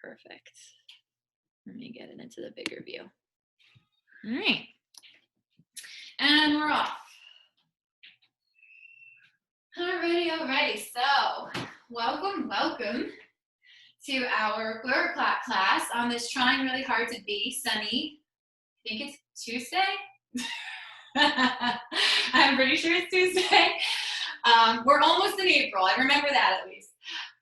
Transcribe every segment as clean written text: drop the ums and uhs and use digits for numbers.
Perfect. Let me get it into the bigger view. All right. And we're off. Alrighty. So, welcome to our third class on this trying really hard to be sunny. I think it's Tuesday. I'm pretty sure it's Tuesday. We're almost in April. I remember that at least.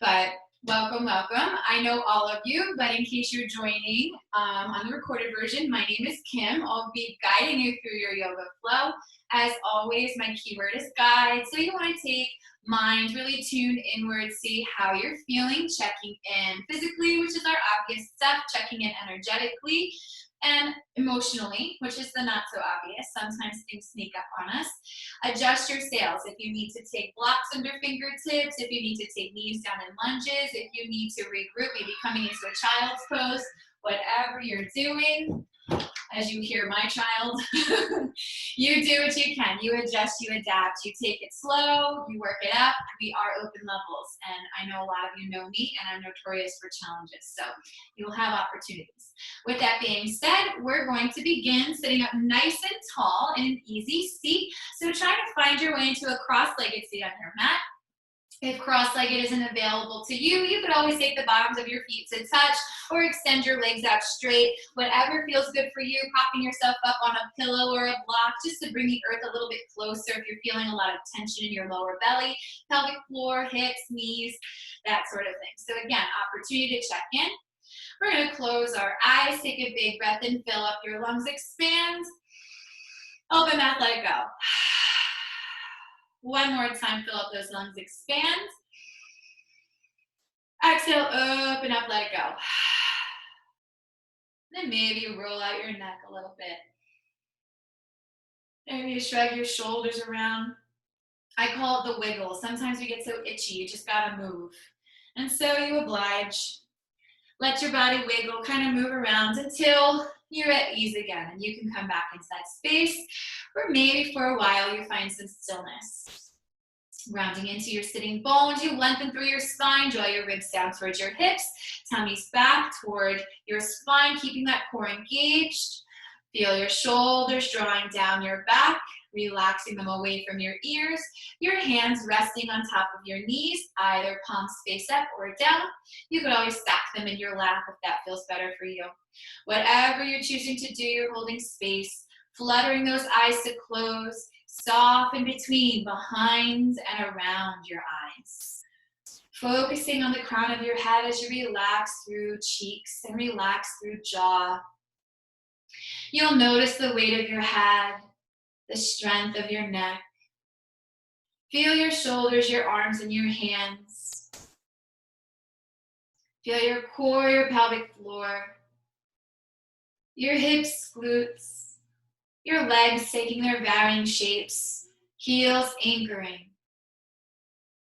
But welcome. I know all of you, but in case you're joining on the recorded version, my name is Kim. I'll be guiding you through your yoga flow. As always, my keyword is guide. So you want to take mind, really tune inward, see how you're feeling, checking in physically, which is our obvious stuff, checking in energetically, and emotionally, which is the not so obvious. Sometimes things sneak up on us. Adjust your sails. If you need to take blocks under fingertips, if you need to take knees down in lunges, if you need to regroup, maybe coming into a child's pose, whatever you're doing, as you hear my child, you do what you can. You adjust, you adapt, you take it slow, you work it up. We are open levels, and I know a lot of you know me, and I'm notorious for challenges, so you'll have opportunities. With that being said, we're going to begin sitting up nice and tall in an easy seat. So try to find your way into a cross-legged seat on your mat. If cross-legged isn't available to you, you could always take the bottoms of your feet to touch or extend your legs out straight. Whatever feels good for you, propping yourself up on a pillow or a block just to bring the earth a little bit closer if you're feeling a lot of tension in your lower belly, pelvic floor, hips, knees, that sort of thing. So again, opportunity to check in. We're going to close our eyes, take a big breath in, fill up your lungs, expand. Open mouth, let it go. One more time, fill up those lungs, expand. Exhale, open up, let it go. Then maybe roll out your neck a little bit. Maybe you shrug your shoulders around. I call it the wiggle. Sometimes we get so itchy, you just gotta move. And so you oblige. Let your body wiggle, kind of move around until you're at ease again, and you can come back into that space, or maybe for a while you find some stillness. Rounding into your sitting bones, you lengthen through your spine, draw your ribs down towards your hips, tummy's back toward your spine, keeping that core engaged. Feel your shoulders drawing down your back, relaxing them away from your ears. Your hands resting on top of your knees, either palms face up or down. You could always stack them in your lap if that feels better for you. Whatever you're choosing to do, you're holding space, fluttering those eyes to close, soft in between, behind and around your eyes. Focusing on the crown of your head as you relax through cheeks and relax through jaw. You'll notice the weight of your head, the strength of your neck. Feel your shoulders, your arms, and your hands. Feel your core, your pelvic floor, your hips, glutes, your legs taking their varying shapes, heels anchoring.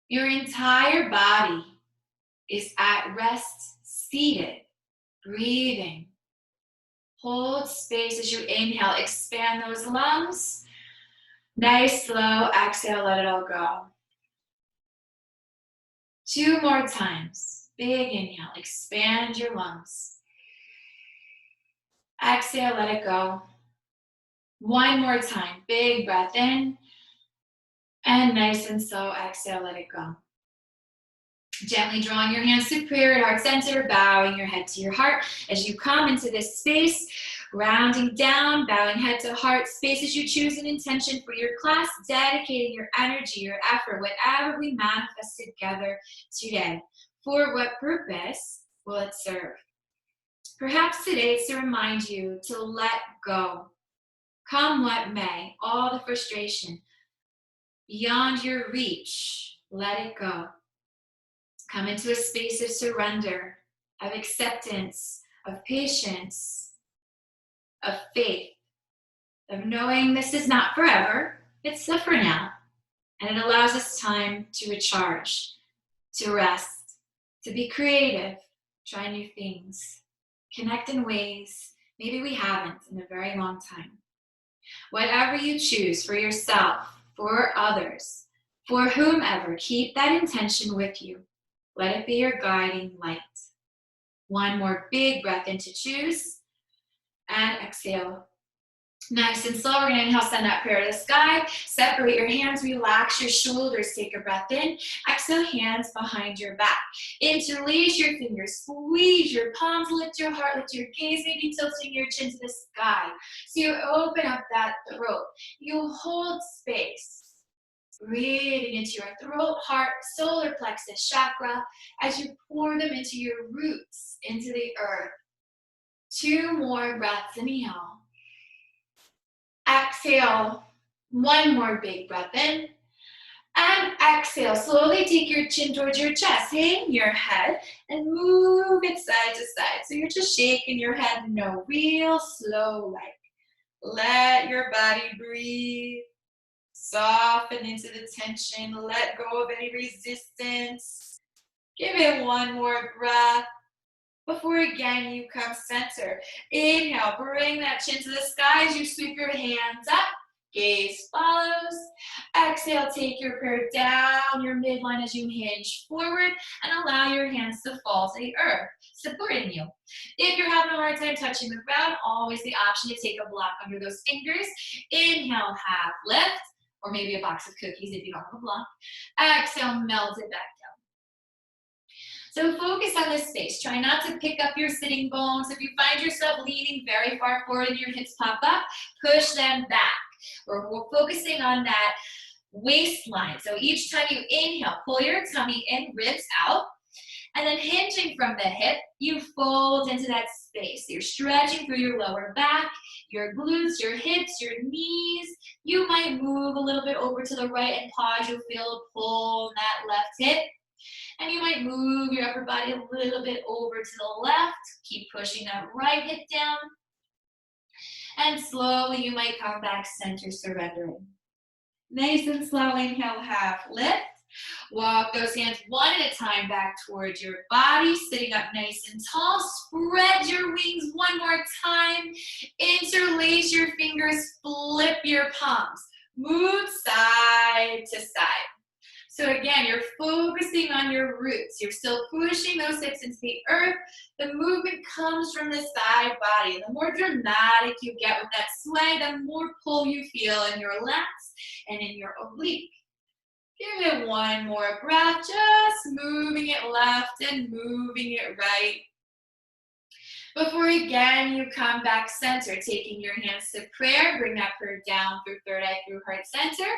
Your entire body is at rest, seated, breathing. Hold space as you inhale, expand those lungs. Nice, slow exhale, let it all go. 2 more times. Big inhale, expand your lungs. Exhale, let it go. 1 more time, big breath in. And nice and slow, exhale, let it go. Gently drawing your hands to prayer at heart center, bowing your head to your heart as you come into this space, rounding down, bowing head to heart, space as you choose an intention for your class, dedicating your energy, your effort, whatever we manifest together today. For what purpose will it serve? Perhaps today it's to remind you to let go. Come what may, all the frustration beyond your reach, let it go. Come into a space of surrender, of acceptance, of patience, of faith, of knowing this is not forever, it's for now. And it allows us time to recharge, to rest, to be creative, try new things, connect in ways maybe we haven't in a very long time. Whatever you choose for yourself, for others, for whomever, keep that intention with you. Let it be your guiding light. One more big breath in to choose. And exhale. Nice and slow. We're going to inhale, send that prayer to the sky. Separate your hands, relax your shoulders. Take a breath in. Exhale, hands behind your back. Interlace your fingers, squeeze your palms, lift your heart, lift your gaze, maybe tilting your chin to the sky. So you open up that throat. You hold space. Breathing into your throat, heart, solar plexus chakra as you pour them into your roots, into the earth. 2 more breaths. Inhale. Exhale, one more big breath in, and exhale. Slowly take your chin towards your chest, hang your head, and move it side to side. So you're just shaking your head, no, real slow like. Let your body breathe, soften into the tension, let go of any resistance. Give it one more breath. Before again you come center. Inhale, bring that chin to the sky as you sweep your hands up. Gaze follows. Exhale, take your prayer down your midline as you hinge forward and allow your hands to fall to the earth, supporting you. If you're having a hard time touching the ground, always the option to take a block under those fingers. Inhale, half lift, or maybe a box of cookies if you don't have a block. Exhale, melt it back down. So focus on this space. Try not to pick up your sitting bones. If you find yourself leaning very far forward and your hips pop up, push them back. We're focusing on that waistline. So each time you inhale, pull your tummy in, ribs out. And then hinging from the hip, you fold into that space. You're stretching through your lower back, your glutes, your hips, your knees. You might move a little bit over to the right and pause. You'll feel a pull in that left hip. And you might move your upper body a little bit over to the left. Keep pushing that right hip down. And slowly you might come back center, surrendering. Nice and slow, inhale, half lift. Walk those hands one at a time back towards your body, sitting up nice and tall. Spread your wings one more time. Interlace your fingers, flip your palms. Move side to side. So again, you're focusing on your roots. You're still pushing those hips into the earth. The movement comes from the side body. The more dramatic you get with that sway, the more pull you feel in your lats and in your oblique. Give it one more breath, just moving it left and moving it right. Before again you come back center, taking your hands to prayer, bring that prayer down through third eye, through heart center,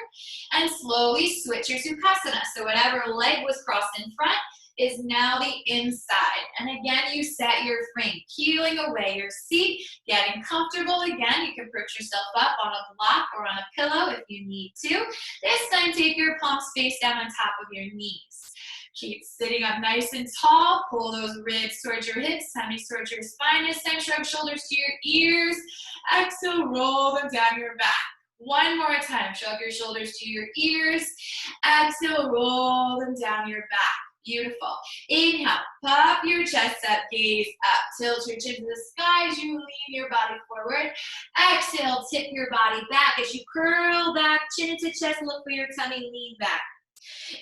and slowly switch your Sukhasana. So whatever leg was crossed in front is now the inside. And again, you set your frame, peeling away your seat, getting comfortable again. You can perch yourself up on a block or on a pillow if you need to. This time, take your palms face down on top of your knees. Keep sitting up nice and tall. Pull those ribs towards your hips, tummy towards your spine. This time, shrug shoulders to your ears. Exhale, roll them down your back. One more time, shrug your shoulders to your ears. Exhale, roll them down your back. Beautiful. Inhale, pop your chest up, gaze up. Tilt your chin to the sky as you lean your body forward. Exhale, tip your body back as you curl back, chin into chest, look for your tummy, lean back.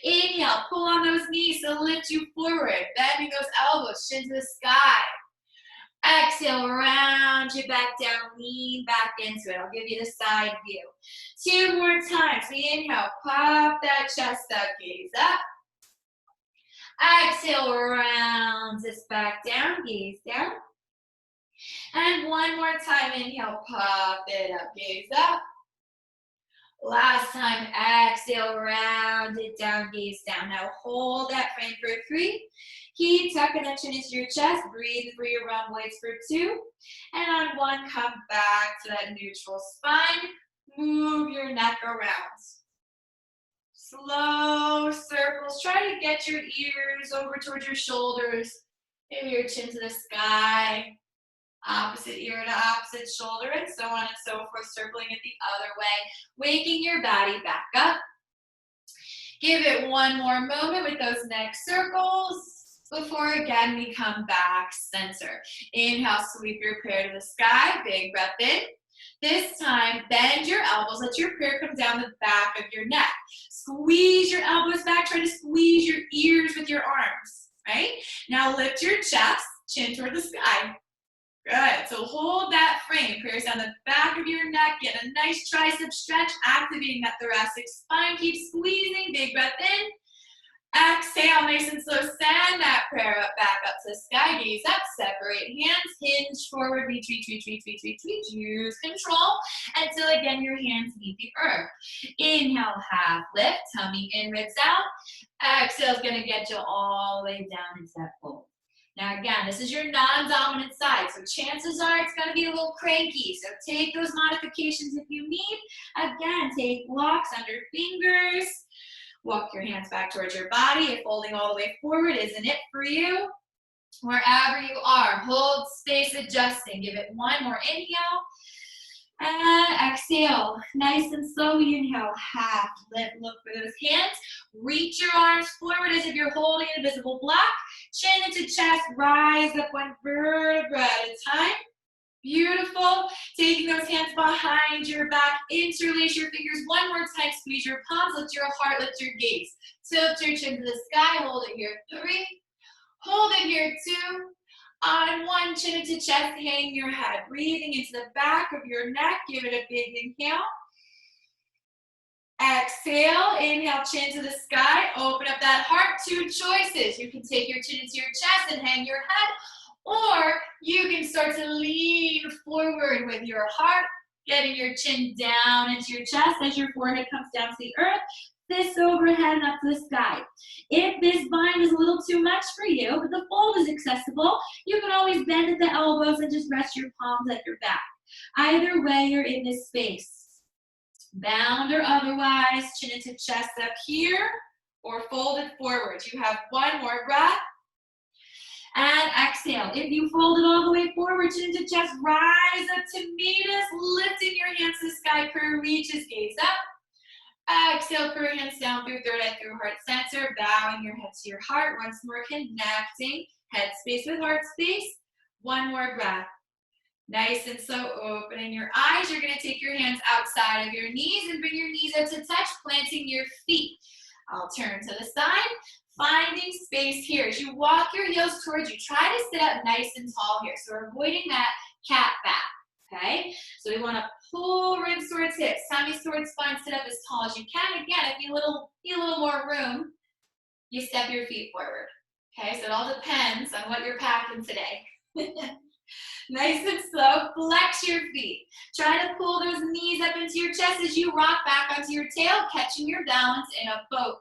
Inhale, pull on those knees to lift you forward, bending those elbows, chin to the sky. Exhale, round your back down, lean back into it. I'll give you the side view. 2 more times. Inhale, pop that chest up, gaze up. Exhale, round this back down, gaze down. And one more time, inhale, pop it up, gaze up. Last time, exhale, round it down, gaze down. Now hold that frame for 3. Keep tucking that chin into your chest. Breathe through your rhomboids for 2. And on 1, come back to that neutral spine. Move your neck around. Slow circles. Try to get your ears over towards your shoulders. Maybe your chin to the sky. Opposite ear to opposite shoulder, and so on and so forth, circling it the other way. Waking your body back up. Give it one more moment with those neck circles before again we come back center. Inhale, sweep your prayer to the sky. Big breath in. This time, bend your elbows. Let your prayer come down the back of your neck. Squeeze your elbows back. Try to squeeze your ears with your arms, right? Now lift your chest. chin toward the sky. Good, so hold that frame. Prayers down the back of your neck. Get a nice tricep stretch, activating that thoracic spine. Keep squeezing, big breath in. Exhale, nice and slow, send that prayer up, back up to the sky, gaze up, separate hands, hinge forward, reach, use control until again your hands meet the earth. Inhale, half lift, tummy in, ribs out. Exhale is gonna get you all the way down into that fold. Now again, this is your non-dominant side, so chances are it's gonna be a little cranky, so take those modifications if you need. Again, take blocks under fingers. Walk your hands back towards your body. If folding all the way forward isn't it for you, wherever you are, hold space, adjusting. Give it one more inhale and exhale. Nice and slow. Inhale, half lift. Look for those hands. Reach your arms forward as if you're holding an invisible block. Chin into chest. Rise up one vertebra at a time. Beautiful. Taking those hands behind your back, interlace your fingers one more time, squeeze your palms, lift your heart, lift your gaze. Tilt your chin to the sky, hold it here, 3. Hold it here, 2. On 1, chin into chest, hang your head. Breathing into the back of your neck, give it a big inhale. Exhale, inhale, chin to the sky, open up that heart. 2 choices. You can take your chin into your chest and hang your head, or you can start to lean forward with your heart, getting your chin down into your chest as your forehead comes down to the earth, fists overhead and up to the sky. If this bind is a little too much for you, but the fold is accessible, you can always bend at the elbows and just rest your palms at your back. Either way, you're in this space. Bound or otherwise, chin into chest up here, or fold it forward. You have one more breath. And exhale. If you fold it all the way forward, chin to chest, rise up to meet us, lifting your hands to the sky, prayer reaches, gaze up. Exhale, prayer hands down through third eye, through heart center, bowing your head to your heart. Once more, connecting head space with heart space. One more breath. Nice and slow, opening your eyes. You're gonna take your hands outside of your knees and bring your knees up to touch, planting your feet. I'll turn to the side. Finding space here. As you walk your heels towards you, try to sit up nice and tall here. So we're avoiding that cat back, okay? So we want to pull ribs towards hips, tummy towards spine, sit up as tall as you can. Again, if you need a little more room, you step your feet forward, okay? So it all depends on what you're packing today. Nice and slow, flex your feet. Try to pull those knees up into your chest as you rock back onto your tail, catching your balance in a boat.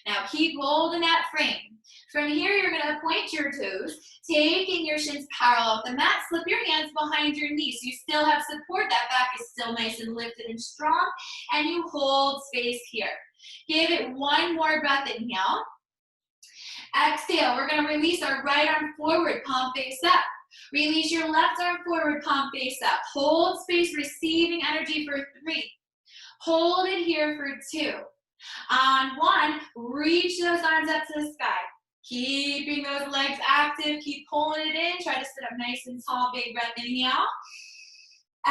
Now keep holding that frame. From here, you're gonna point your toes, taking your shins parallel with the mat, slip your hands behind your knees. So you still have support, that back is still nice and lifted and strong, and you hold space here. Give it one more breath, inhale. Exhale, we're gonna release our right arm forward, palm face up. Release your left arm forward, palm face up. Hold space, receiving energy for 3. Hold it here for 2. On 1, reach those arms up to the sky. Keeping those legs active, keep pulling it in. Try to sit up nice and tall, big breath, inhale.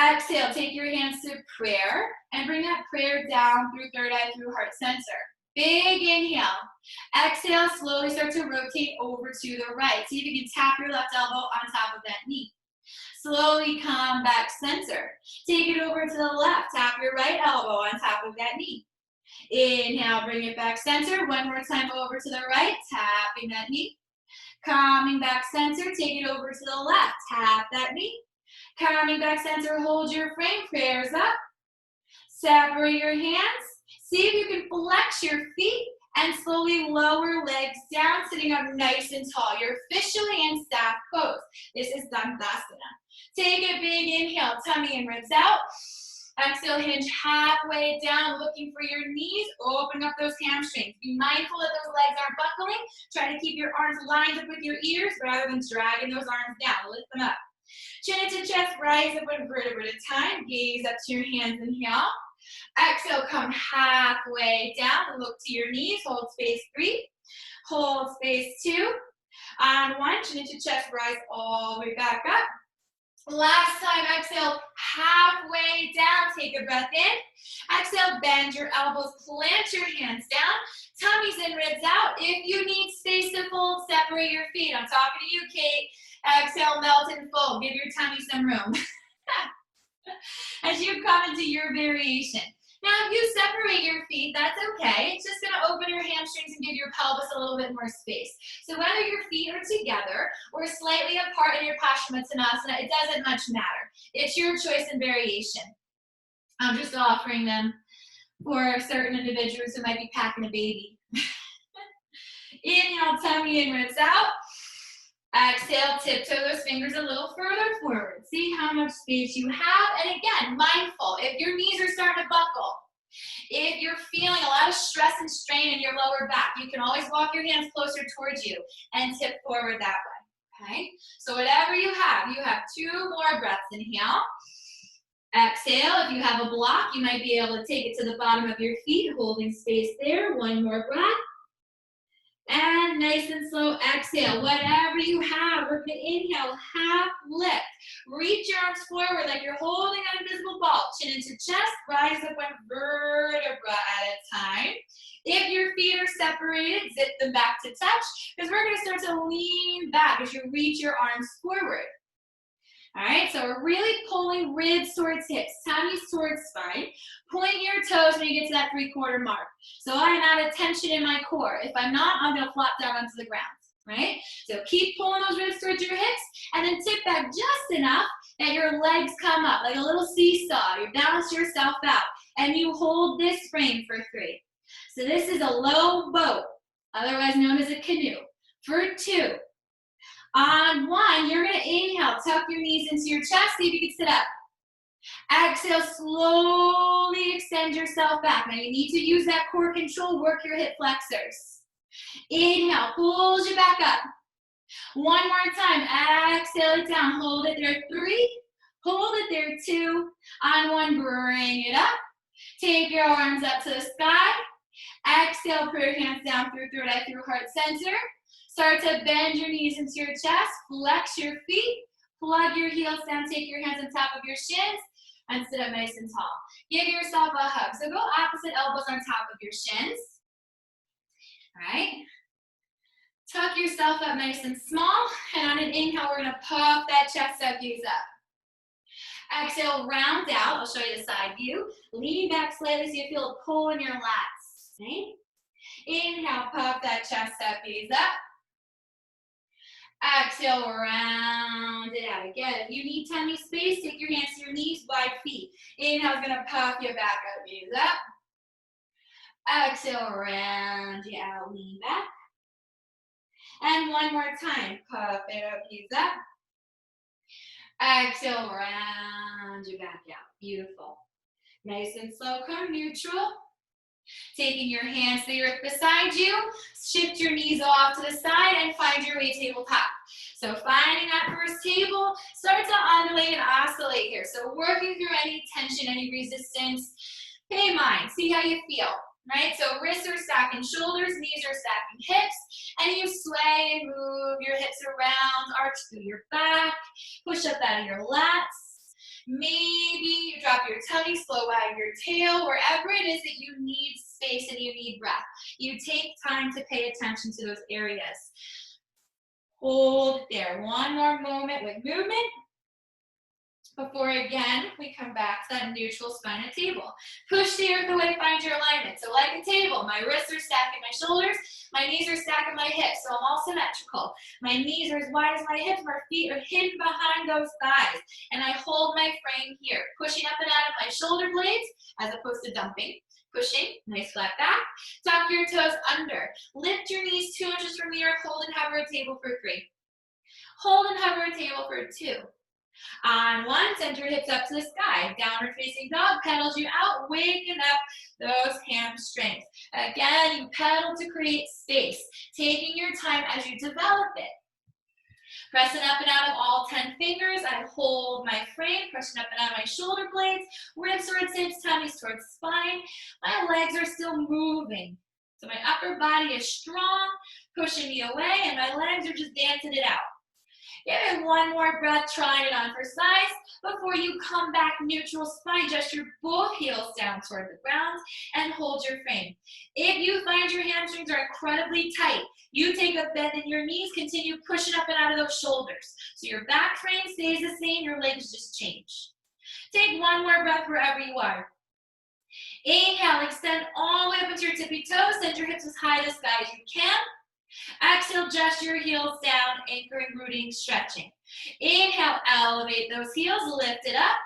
Exhale, take your hands to prayer and bring that prayer down through third eye, through heart center. Big inhale. Exhale, slowly start to rotate over to the right. See if you can tap your left elbow on top of that knee. Slowly come back center. Take it over to the left. Tap your right elbow on top of that knee. Inhale, bring it back center. One more time over to the right, tapping that knee. Coming back center, take it over to the left, tap that knee. Coming back center, hold your frame, prayers up. Separate your hands. See if you can flex your feet and slowly lower legs down, sitting up nice and tall. You're officially in staff pose. This is Dandasana. Take a big inhale, tummy and ribs out. Exhale, hinge halfway down, looking for your knees. Open up those hamstrings. Be mindful that those legs aren't buckling. Try to keep your arms lined up with your ears rather than dragging those arms down. Lift them up. Chin into chest, rise up one vertebra at a time. Gaze up to your hands, inhale. Exhale, come halfway down and look to your knees. Hold space 3. Hold space 2. On 1, chin into chest, rise all the way back up. Last time, exhale, halfway down, take a breath in. Exhale, bend your elbows, plant your hands down, tummies and ribs out. If you need space to fold, separate your feet. I'm talking to you, Kate. Exhale, melt and fold. Give your tummy some room. As you come into your variation. Now, if you separate your feet, that's okay. It's just going to open your hamstrings and give your pelvis a little bit more space. So whether your feet are together or slightly apart in your Paschimottanasana, it doesn't much matter. It's your choice and variation. I'm just offering them for certain individuals who might be packing a baby. Inhale, tummy in, ribs out. Exhale, tiptoe those fingers a little further forward. See how much space you have. And again, mindful, if your knees are starting to buckle, if you're feeling a lot of stress and strain in your lower back, you can always walk your hands closer towards you and tip forward that way, okay? So whatever you have 2 more breaths. Inhale. Exhale. If you have a block, you might be able to take it to the bottom of your feet, holding space there. 1 more breath. And nice and slow exhale. Whatever you have, we're going to inhale, half lift. Reach your arms forward like you're holding an invisible ball. Chin into chest, rise up 1 vertebra at a time. If your feet are separated, zip them back to touch, because we're going to start to lean back as you reach your arms forward. All right, so we're really pulling ribs towards hips, tummies towards spine, pointing your toes when you get to that 3/4 mark. So I am out of tension in my core. If I'm not, I'm gonna flop down onto the ground, right? So keep pulling those ribs towards your hips and then tip back just enough that your legs come up like a little seesaw. You balance yourself out and you hold this frame for 3. So this is a low boat, otherwise known as a canoe. For 2. On 1, you're going to inhale, tuck your knees into your chest, see if you can sit up. Exhale, slowly extend yourself back. Now you need to use that core control, work your hip flexors. Inhale, pulls you back up. 1 more time, exhale it down, hold it there, 3, hold it there, 2. On 1, bring it up. Take your arms up to the sky. Exhale, put your hands down through third eye, through heart center. Start to bend your knees into your chest, flex your feet, plug your heels down, take your hands on top of your shins, and sit up nice and tall. Give yourself a hug. So go opposite elbows on top of your shins. All right. Tuck yourself up nice and small, and on an inhale, we're gonna puff that chest up, views up. Exhale, round out. I'll show you the side view. Lean back slightly so you feel a pull in your lats. Okay? Inhale, puff that chest up, views up. Exhale, round it out. Again, if you need tummy space, take your hands to your knees, wide feet. Inhale is gonna puff you back up, views up. Exhale, round you out, lean back. And 1 more time, puff it up, views up. Exhale, round you back out. Beautiful. Nice and slow, come neutral. Taking your hands to the earth beside you, shift your knees off to the side and find your way tabletop. So finding that first table, start to undulate and oscillate here. So working through any tension, any resistance, pay mind, see how you feel, right? So wrists are stacking shoulders, knees are stacking hips, and you sway and move your hips around, arch through your back, push up out of your lats. Maybe you drop your tummy, slow wag your tail, wherever it is that you need space and you need breath. You take time to pay attention to those areas. Hold there. 1 more moment with movement before, again, we come back to that neutral spine at table. Push the earth away, find your alignment. So like a table, my wrists are stacking my shoulders, my knees are stacking my hips, so I'm all symmetrical. My knees are as wide as my hips, my feet are hidden behind those thighs. And I hold my frame here, pushing up and out of my shoulder blades as opposed to dumping. Pushing, nice flat back. Tuck your toes under. Lift your knees 2 inches from the earth, hold and hover a table for 3. Hold and hover a table for 2. On 1, send your hips up to the sky. Downward facing dog pedals you out, waking up those hamstrings. Again, you pedal to create space, taking your time as you develop it. Pressing up and out of all 10 fingers, I hold my frame, pressing up and out of my shoulder blades, ribs towards hips, tummies towards spine. My legs are still moving. So my upper body is strong, pushing me away, and my legs are just dancing it out. Give it 1 more breath, trying it on for size. Before you come back, neutral spine, just your both heels down toward the ground and hold your frame. If you find your hamstrings are incredibly tight, you take a bend in your knees, continue pushing up and out of those shoulders. So your back frame stays the same, your legs just change. Take one more breath wherever you are. Inhale, extend all the way up into your tippy toes, send your hips as high to the sky as you can. Exhale, adjust your heels down, anchoring, rooting, stretching. Inhale, elevate those heels, lift it up.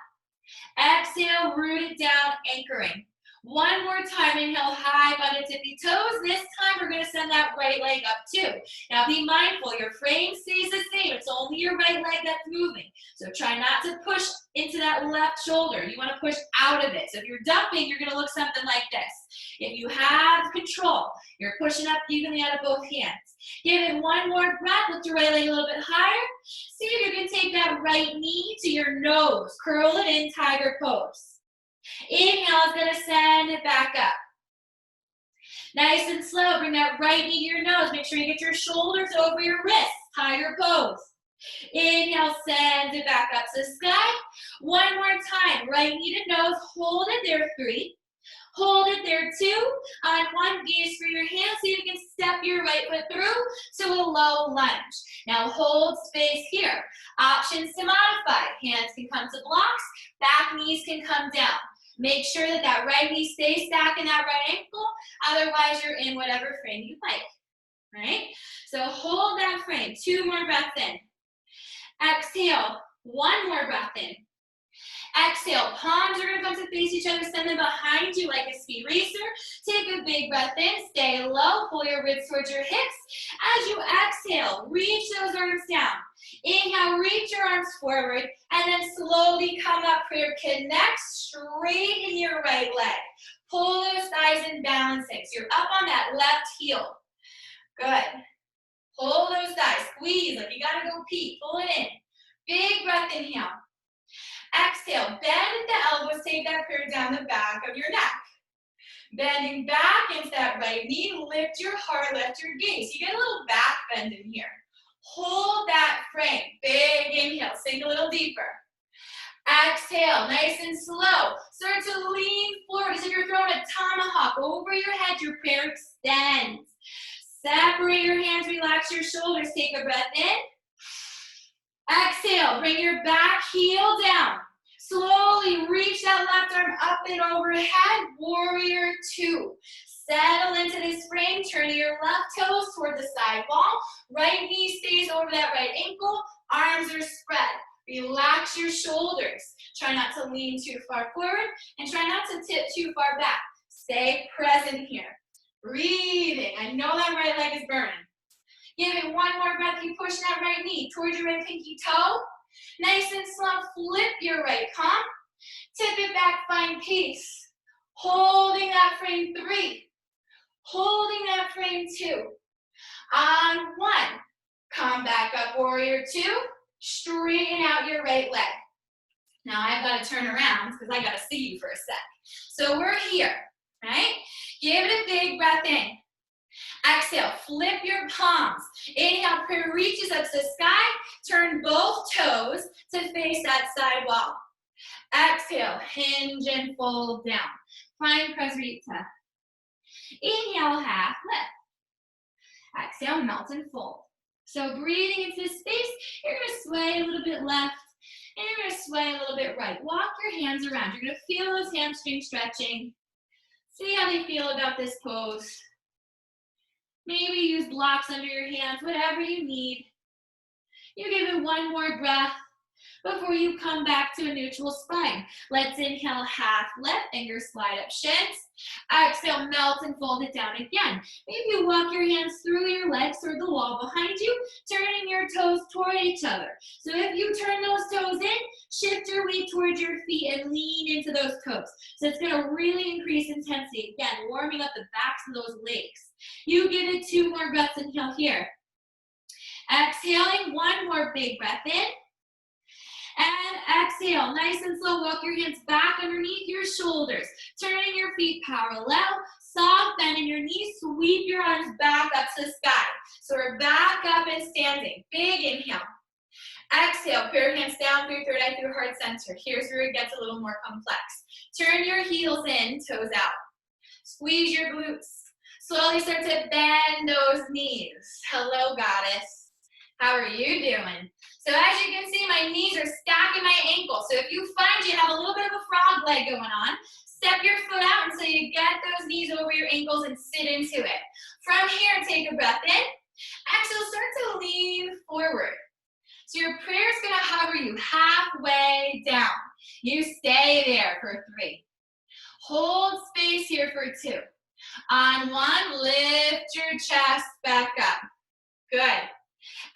Exhale, root it down, anchoring. One more time, inhale, high by the tippy toes. This time, we're gonna send that right leg up too. Now be mindful, your frame stays the same. It's only your right leg that's moving. So try not to push into that left shoulder. You wanna push out of it. So if you're dumping, you're gonna look something like this. If you have control, you're pushing up evenly out of both hands. Give it one more breath, lift your right leg a little bit higher. See if you can take that right knee to your nose. Curl it in, tiger pose. Inhale is gonna send it back up. Nice and slow, bring that right knee to your nose. Make sure you get your shoulders over your wrists, tiger pose. Inhale, send it back up to the sky. One more time, right knee to nose, hold it there, 3. Hold it there, 2. On 1, gaze for your hands so you can step your right foot through to a low lunge. Now hold space here. Options to modify. Hands can come to blocks, back knees can come down. Make sure that that right knee stays stacked in that right ankle, otherwise you're in whatever frame you like, right? So hold that frame, 2 more breaths in. Exhale, 1 more breath in. Exhale, palms are gonna come to face each other, send them behind you like a speed racer. Take a big breath in, stay low, pull your ribs towards your hips. As you exhale, reach those arms down. Inhale, reach your arms forward, and then slowly come up here. Connect, straighten your right leg. Pull those thighs in balancing. So you're up on that left heel. Good. Pull those thighs, squeeze like you gotta go pee. Pull it in. Big breath, inhale. Exhale, bend at the elbows, take that prayer down the back of your neck. Bending back into that right knee, lift your heart, lift your gaze. You get a little back bend in here. Hold that frame, big inhale, sink a little deeper. Exhale, nice and slow. Start to lean forward as if you're throwing a tomahawk over your head, your prayer extends. Separate your hands, relax your shoulders, take a breath in. Exhale, bring your back heel down. Slowly reach that left arm up and overhead, warrior 2. Settle into this frame, turn your left toes toward the side wall. Right knee stays over that right ankle, arms are spread. Relax your shoulders. Try not to lean too far forward and try not to tip too far back. Stay present here. Breathing. I know that right leg is burning. Give it one more breath. You push that right knee towards your right pinky toe. Nice and slow. Flip your right palm. Tip it back. Find peace. Holding that frame 3. Holding that frame 2. On 1. Come back up, warrior 2. Straighten out your right leg. Now I've got to turn around because I got to see you for a sec. So we're here, right? Give it a big breath in. Exhale, flip your palms. Inhale, prayer reaches up to the sky. Turn both toes to face that side wall. Exhale, hinge and fold down. Find Prasarita. Inhale, half lift. Exhale, melt and fold. So breathing into this space, you're going to sway a little bit left, and you're going to sway a little bit right. Walk your hands around. You're going to feel those hamstrings stretching. See how they feel about this pose. Maybe use blocks under your hands, whatever you need. You give it one more breath before you come back to a neutral spine. Let's inhale, half lift, fingers slide up shins. Exhale, melt and fold it down again. Maybe you walk your hands through your legs toward the wall behind you, turning your toes toward each other. So if you turn those toes in, shift your weight towards your feet and lean into those toes. So it's gonna really increase intensity. Again, warming up the backs of those legs. You give it 2 more breaths, inhale here. Exhaling, 1 more big breath in. And exhale, nice and slow, walk your hands back underneath your shoulders, turning your feet parallel, soft bend in your knees, sweep your arms back up to the sky. So we're back up and standing, big inhale. Exhale, put your hands down through third eye, through heart center. Here's where it gets a little more complex. Turn your heels in, toes out. Squeeze your glutes. Slowly start to bend those knees. Hello, goddess. How are you doing? So as you my knees are stacking my ankles. So if you find you have a little bit of a frog leg going on, step your foot out until you get those knees over your ankles and sit into it. From here, take a breath in. Exhale, start to lean forward. So your prayer is going to hover you halfway down. You stay there for 3. Hold space here for 2. On 1, lift your chest back up. Good.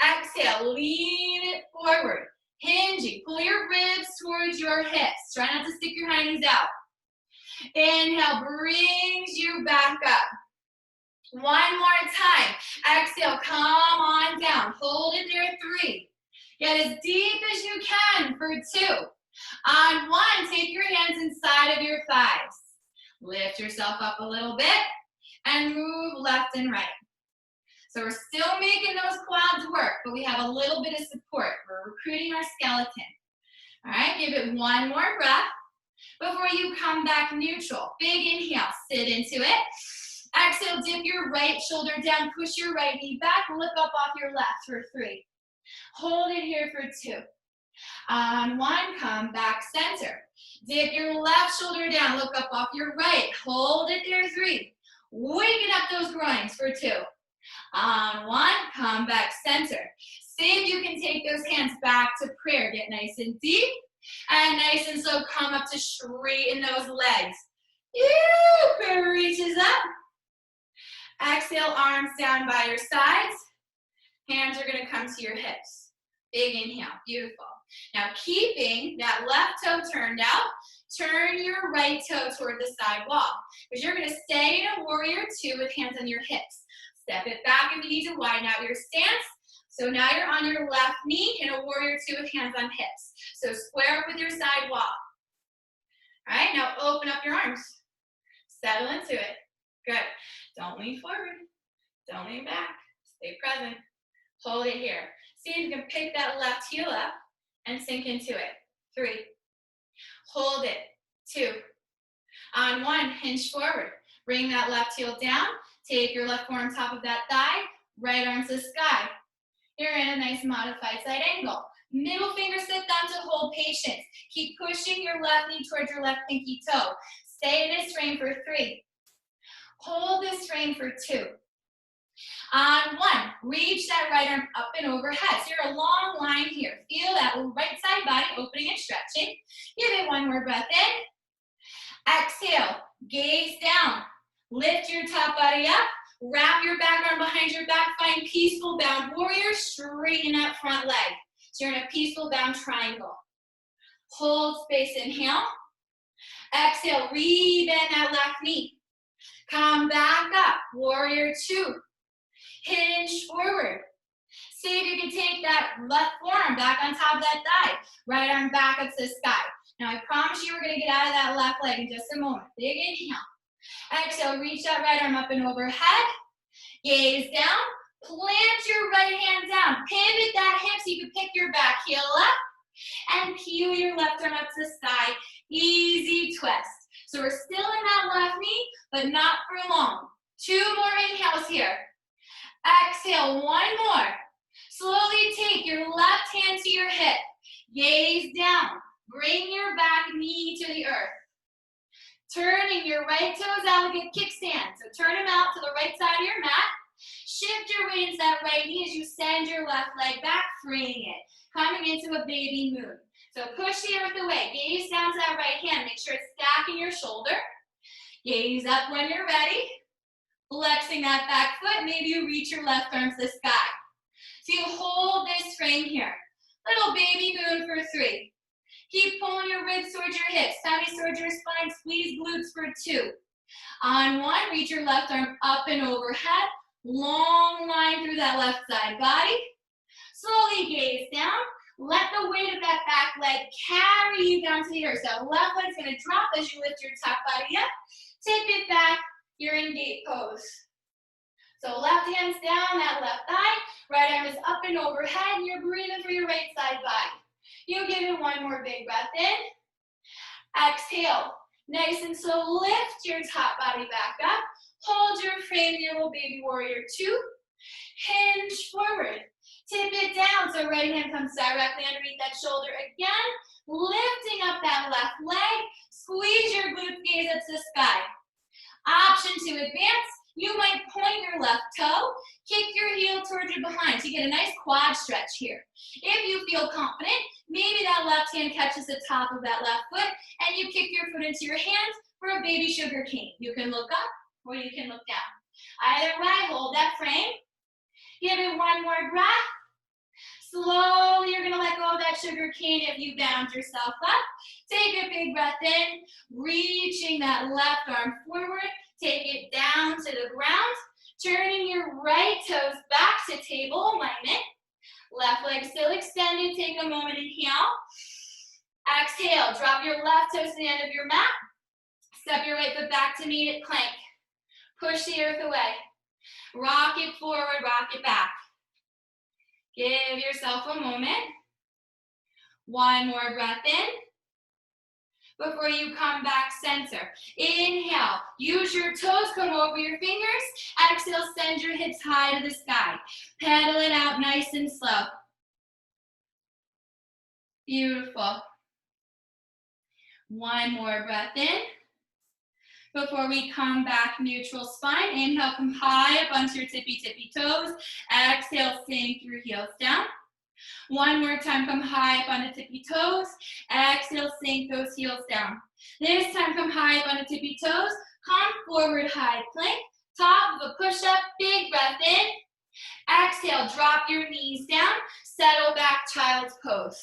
Exhale, lean it forward. Hinging. Pull your ribs towards your hips. Try not to stick your hind knees out. Inhale, brings you back up. 1 more time. Exhale, come on down. Hold it there, 3. Get as deep as you can for 2. On 1, take your hands inside of your thighs. Lift yourself up a little bit and move left and right. So we're still making those quads work, but we have a little bit of support. We're recruiting our skeleton. All right, give it 1 more breath before you come back neutral. Big inhale, sit into it. Exhale, dip your right shoulder down, push your right knee back, look up off your left for 3. Hold it here for 2. On 1, come back center. Dip your left shoulder down, look up off your right. Hold it there, 3. Waking up those groins for 2. On 1, come back center. See if you can take those hands back to prayer. Get nice and deep. And nice and slow, come up to straighten those legs. Prayer reaches up. Exhale, arms down by your sides. Hands are going to come to your hips. Big inhale. Beautiful. Now, keeping that left toe turned out, turn your right toe toward the side wall. Because you're going to stay in a warrior 2 with hands on your hips. Step it back if you need to widen out your stance. So now you're on your left knee in a warrior 2 with hands on hips. So square up with your side wall. All right, now open up your arms. Settle into it. Good. Don't lean forward. Don't lean back. Stay present. Hold it here. See if you can pick that left heel up and sink into it. 3. Hold it. 2. On 1, hinge forward. Bring that left heel down. Take your left forearm on top of that thigh. Right arm to the sky. You're in a nice modified side angle. Middle finger sit down to hold patience. Keep pushing your left knee towards your left pinky toe. Stay in this frame for 3. Hold this frame for 2. On 1, reach that right arm up and overhead. So you're a long line here. Feel that right side body opening and stretching. Give it 1 more breath in. Exhale, gaze down. Lift your top body up. Wrap your back arm behind your back. Find peaceful bound warrior. Straighten that front leg. So you're in a peaceful bound triangle. Hold space, inhale. Exhale, rebend that left knee. Come back up, warrior 2. Hinge forward. See if you can take that left forearm back on top of that thigh. Right arm back up to the sky. Now I promise you we're going to get out of that left leg in just a moment. Big inhale. Exhale, reach that right arm up and overhead. Gaze down. Plant your right hand down. Pivot that hip so you can pick your back heel up. And peel your left arm up to the side. Easy twist. So we're still in that left knee, but not for long. 2 more inhales here. Exhale, 1 more. Slowly take your left hand to your hip. Gaze down. Bring your back knee to the earth. Turning your right toes out like a kickstand. So turn them out to the right side of your mat. Shift your weight into that right knee as you send your left leg back, freeing it. Coming into a baby moon. So push the earth away. Gaze down to that right hand. Make sure it's stacking your shoulder. Gaze up when you're ready. Flexing that back foot. Maybe you reach your left arm to the sky. So you hold this frame here. Little baby moon for 3. Keep pulling your ribs towards your hips. Tummy towards your spine. Squeeze glutes for 2. On 1, reach your left arm up and overhead. Long line through that left side body. Slowly gaze down. Let the weight of that back leg carry you down to the earth. So left leg's going to drop as you lift your top body up. Tip it back. You're in gate pose. So left hand's down, that left thigh. Right arm is up and overhead. And you're breathing for your right side body. You give it 1 more big breath in. Exhale. Nice and slow. Lift your top body back up. Hold your frame, your little baby warrior 2. Hinge forward. Tip it down so right hand comes directly underneath that shoulder again. Lifting up that left leg. Squeeze your glutes, gaze up to the sky. Option to advance. You might point your left toe, kick your heel towards your behind to get a nice quad stretch here. If you feel confident, maybe that left hand catches the top of that left foot and you kick your foot into your hand for a baby sugar cane. You can look up or you can look down. Either way, hold that frame. Give it one more breath. Slowly, you're gonna let go of that sugar cane if you bound yourself up. Take a big breath in, reaching that left arm forward. Take it down to the ground. Turning your right toes back to table alignment. Left leg still extended. Take a moment, inhale. Exhale, drop your left toes to the end of your mat. Step your right foot back to meet it, plank. Push the earth away. Rock it forward, rock it back. Give yourself a moment. One more breath in. Before you come back center. Inhale, use your toes, come over your fingers. Exhale, send your hips high to the sky. Pedal it out nice and slow. Beautiful. One more breath in. Before we come back, neutral spine. Inhale, come high up onto your tippy toes. Exhale, sink your heels down. One more time, come high up on the tippy toes. Exhale, sink those heels down. This time, come high up on the tippy toes. Come forward, high plank. Top of a push-up, big breath in. Exhale, drop your knees down. Settle back, child's pose.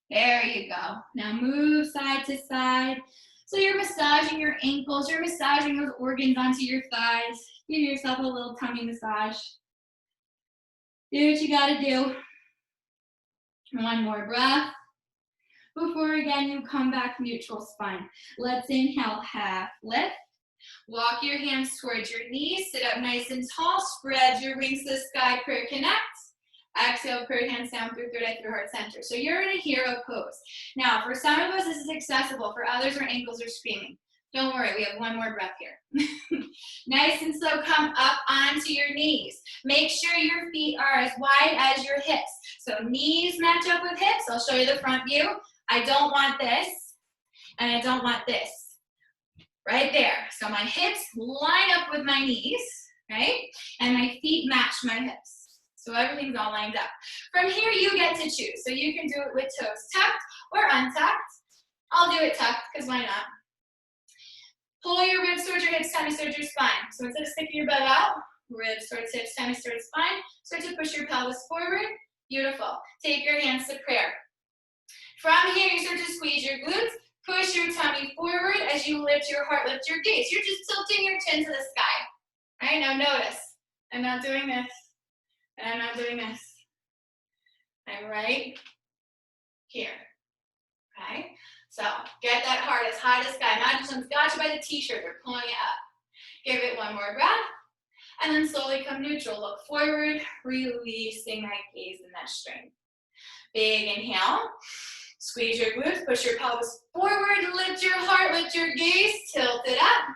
There you go. Now move side to side. So you're massaging your ankles, you're massaging those organs onto your thighs. Give yourself a little tummy massage. Do what you gotta do. One more breath. Before again you come back neutral spine. Let's inhale, half lift. Walk your hands towards your knees, sit up nice and tall, spread your wings to the sky, prayer connect. Exhale, prayer hands down through third eye through heart center. So you're in a hero pose. Now, for some of us, this is accessible. For others, our ankles are screaming. Don't worry, we have one more breath here. Nice and slow, come up onto your knees. Make sure your feet are as wide as your hips. So knees match up with hips. I'll show you the front view. I don't want this, and I don't want this. Right there. So my hips line up with my knees, right? And my feet match my hips. So everything's all lined up. From here, you get to choose. So you can do it with toes tucked or untucked. I'll do it tucked, because why not? Pull your ribs towards your hips, tummy towards your spine. So instead of sticking your butt out, ribs towards hips, tummy towards spine. Start to push your pelvis forward. Beautiful. Take your hands to prayer. From here, you start to squeeze your glutes. Push your tummy forward as you lift your heart, lift your gaze. You're just tilting your chin to the sky. All right, now notice, I'm not doing this. And I'm not doing this. I'm right here, okay? So get that heart as high to the sky. Not just got you by the t-shirt, they're pulling it up. Give it one more breath, and then slowly come neutral. Look forward, releasing that gaze and that strength. Big inhale. Squeeze your glutes, push your pelvis forward, lift your heart, lift your gaze, tilt it up.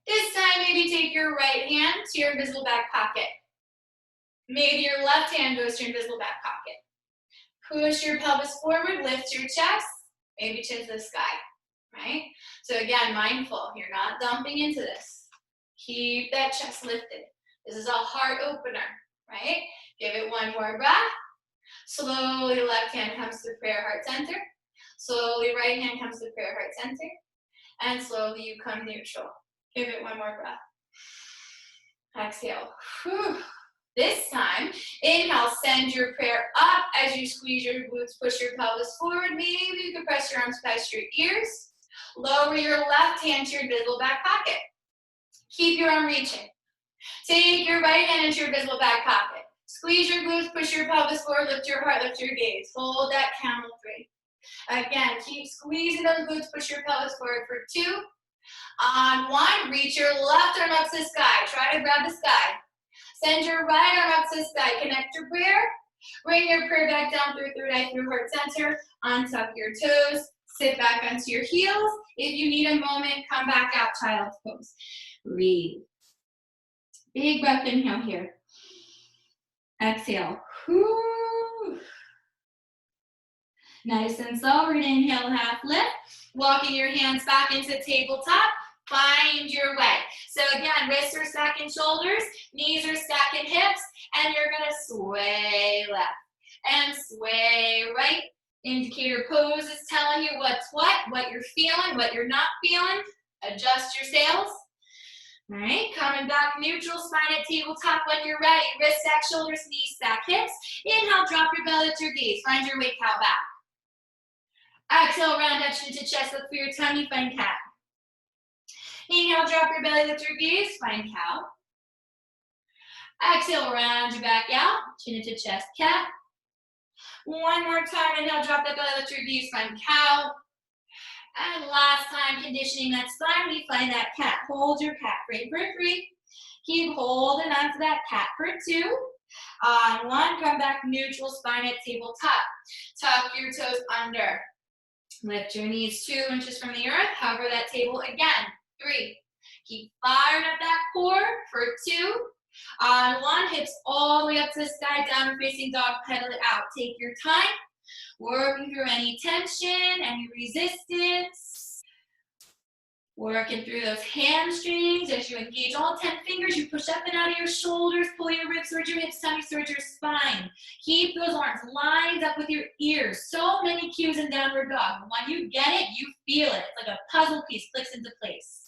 This time, maybe take your right hand to your invisible back pocket. Maybe your left hand goes to your invisible back pocket. Push your pelvis forward, lift your chest, maybe chin to the sky, right? So again, mindful, you're not dumping into this. Keep that chest lifted. This is a heart opener, right? Give it one more breath. Slowly, left hand comes to prayer, heart center. Slowly, right hand comes to prayer, heart center. And slowly, you come neutral. Give it one more breath. Exhale. Whew. This time, inhale, send your prayer up as you squeeze your glutes, push your pelvis forward. Maybe you can press your arms past your ears. Lower your left hand to your invisible back pocket. Keep your arm reaching. Take your right hand into your invisible back pocket. Squeeze your glutes, push your pelvis forward, lift your heart, lift your gaze. Hold that camel 3. Again, keep squeezing those glutes, push your pelvis forward for 2. On 1, reach your left arm up to the sky. Try to grab the sky. Send your right arm up to the sky. Connect your prayer. Bring your prayer back down through third eye, through heart center. Untuck your toes. Sit back onto your heels. If you need a moment, come back out, child's pose. Breathe. Big breath inhale here. Exhale. Whoo. Nice and slow. We're going to inhale, half lift. Walking your hands back into tabletop. Find your way. So again, wrists are stacking shoulders, knees are stacking hips, and you're going to sway left and sway right. Indicator pose is telling you what's what you're feeling, what you're not feeling. Adjust your sails. All right, coming back, neutral spine at tabletop when you're ready. Wrist stack shoulders, knees stack hips. Inhale, drop your belly to your gaze. Find your way, cow back. Exhale, round up, chin to chest. Look for your tummy, find cat. Inhale, drop your belly, lift your gaze, find cow. Exhale, round your back out, chin to chest, cat. One more time, inhale, drop that belly, lift your gaze, find cow. And last time, conditioning that spine, we find that cat. Hold your cat frame for 3. Keep holding on to that cat for 2. On 1, come back, neutral spine at tabletop. Tuck your toes under. Lift your knees 2 inches from the earth. Hover that table again. 3. Keep firing up that core for 2. On 1, hips all the way up to the sky, downward facing dog, pedal it out. Take your time, working through any tension, any resistance. Working through those hamstrings as you engage all 10 fingers. You push up and out of your shoulders, pull your ribs towards your hips, tummy towards your spine. Keep those arms lined up with your ears. So many cues in downward dog. When you get it, you feel it. It's like a puzzle piece clicks into place.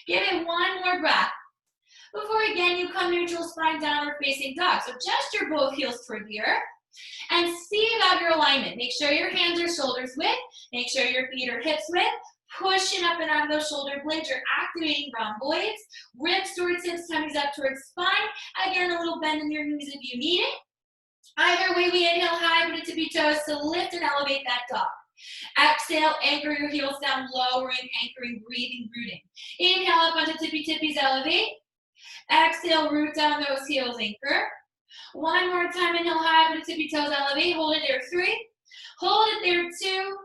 Give it one more breath. Before again you come neutral spine, downward facing dog. So gesture both heels toward the earth and see about your alignment. Make sure your hands are shoulders width. Make sure your feet are hips width. Pushing up and out of those shoulder blades, you're activating rhomboids. Ribs towards hips, tummies up towards spine. Again, a little bend in your knees if you need it. Either way, we inhale high with the tippy toes to lift and elevate that dog. Exhale, anchor your heels down, lowering, anchoring, breathing, rooting. Inhale up onto tippy tippies, elevate. Exhale, root down those heels, anchor. One more time, inhale high with the tippy toes, elevate. Hold it there, 3. Hold it there, 2.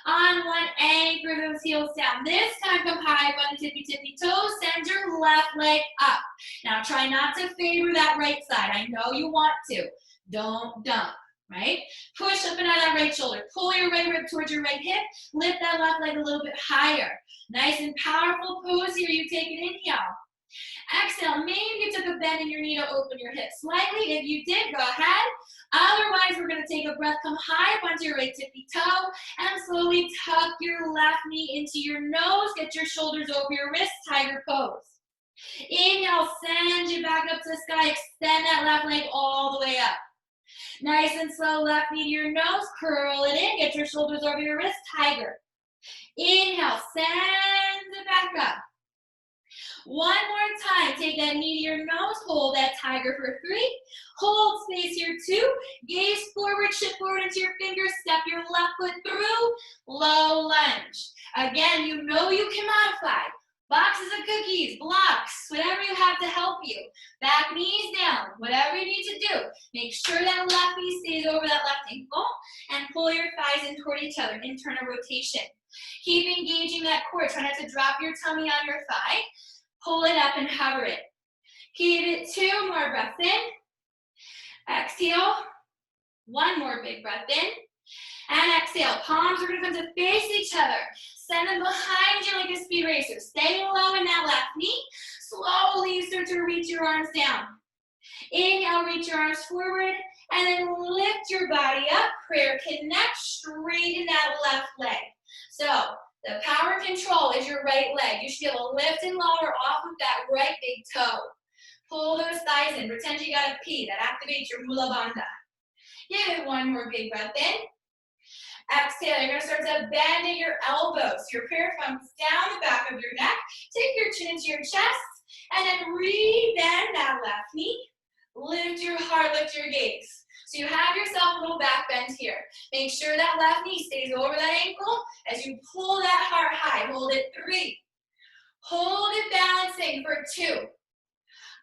On 1, anchor those heels down. This time, come high up on the tippy toes. Send your left leg up. Now, try not to favor that right side. I know you want to. Don't dump, right? Push up and out of that right shoulder. Pull your right rib towards your right hip. Lift that left leg a little bit higher. Nice and powerful pose here. You take an inhale. Exhale, maybe you took a bend in your knee to open your hips slightly. If you did, go ahead. Otherwise, we're going to take a breath. Come high up onto your right tippy toe and slowly tuck your left knee into your nose. Get your shoulders over your wrists, tiger pose. Inhale, send you back up to the sky. Extend that left leg all the way up. Nice and slow, left knee to your nose. Curl it in. Get your shoulders over your wrists, tiger. Inhale, send it back up. One more time, take that knee to your nose, hold that tiger for 3. Hold space here, 2. Gaze forward, shift forward into your fingers, step your left foot through, low lunge. Again, you know you can modify. Boxes of cookies, blocks, whatever you have to help you. Back knees down, whatever you need to do. Make sure that left knee stays over that left ankle and pull your thighs in toward each other, internal rotation. Keep engaging that core, try not to drop your tummy on your thigh. Pull it up and hover it. Keep it 2 more breaths in. Exhale. 1 more big breath in. And exhale. Palms are going to come to face each other. Send them behind you like a speed racer. Stay low in that left knee. Slowly start to reach your arms down. Inhale, reach your arms forward. And then lift your body up. Prayer, connect, straighten that left leg. So, the power control is your right leg. You should be able to lift and lower off of that right big toe. Pull those thighs in. Pretend you got to pee. That activates your Mula Bandha. Give it 1 more big breath in. Exhale. You're going to start to bend in your elbows. Your prayer comes down the back of your neck. Take your chin into your chest. And then re-bend that left knee. Lift your heart, lift your gaze. So you have yourself a little back bend here. Make sure that left knee stays over that ankle as you pull that heart high. Hold it 3. Hold it balancing for 2.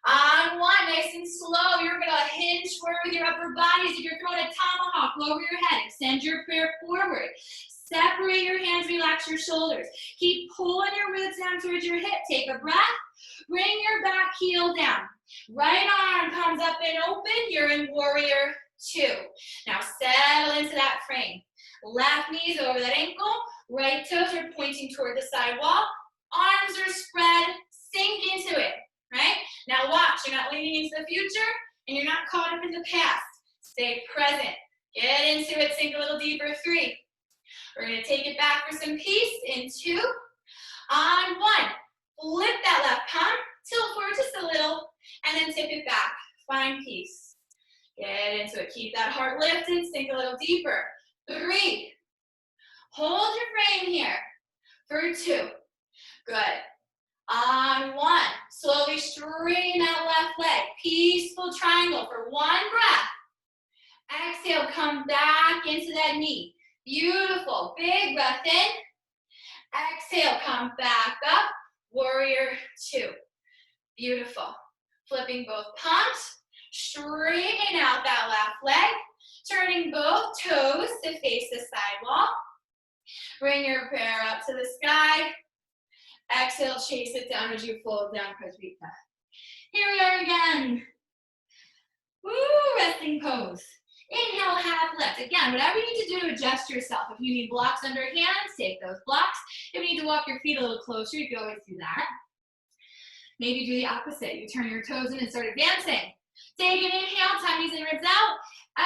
On 1, nice and slow, you're going to hinge forward with your upper body as if you're throwing a tomahawk over your head. Extend your prayer forward. Separate your hands, relax your shoulders. Keep pulling your ribs down towards your hip. Take a breath. Bring your back heel down. Right arm comes up and open. You're in warrior two. Now settle into that frame. Left knee's over that ankle. Right toes are pointing toward the side wall. Arms are spread. Sink into it, right? Now watch. You're not leaning into the future and you're not caught up in the past. Stay present. Get into it. Sink a little deeper. 3. We're going to take it back for some peace in 2. On 1. Flip that left palm. Tilt forward just a little. And then tip it back. Find peace. Get into it. Keep that heart lifted. Sink a little deeper. 3. Hold your frame here for 2. Good. On 1. Slowly straighten that left leg. Peaceful triangle for 1 breath. Exhale. Come back into that knee. Beautiful. Big breath in. Exhale. Come back up. Warrior 2. Beautiful. Flipping both palms. Straighten out that left leg. Turning both toes to face the side wall. Bring your prayer up to the sky. Exhale, chase it down as you fold down, Prasvita. Here we are again. Woo, resting pose. Inhale, half lift. Again, whatever you need to do to adjust yourself. If you need blocks under hands, take those blocks. If you need to walk your feet a little closer, you can always do that. Maybe do the opposite. You turn your toes in and start advancing. Take an inhale, tummies and ribs out.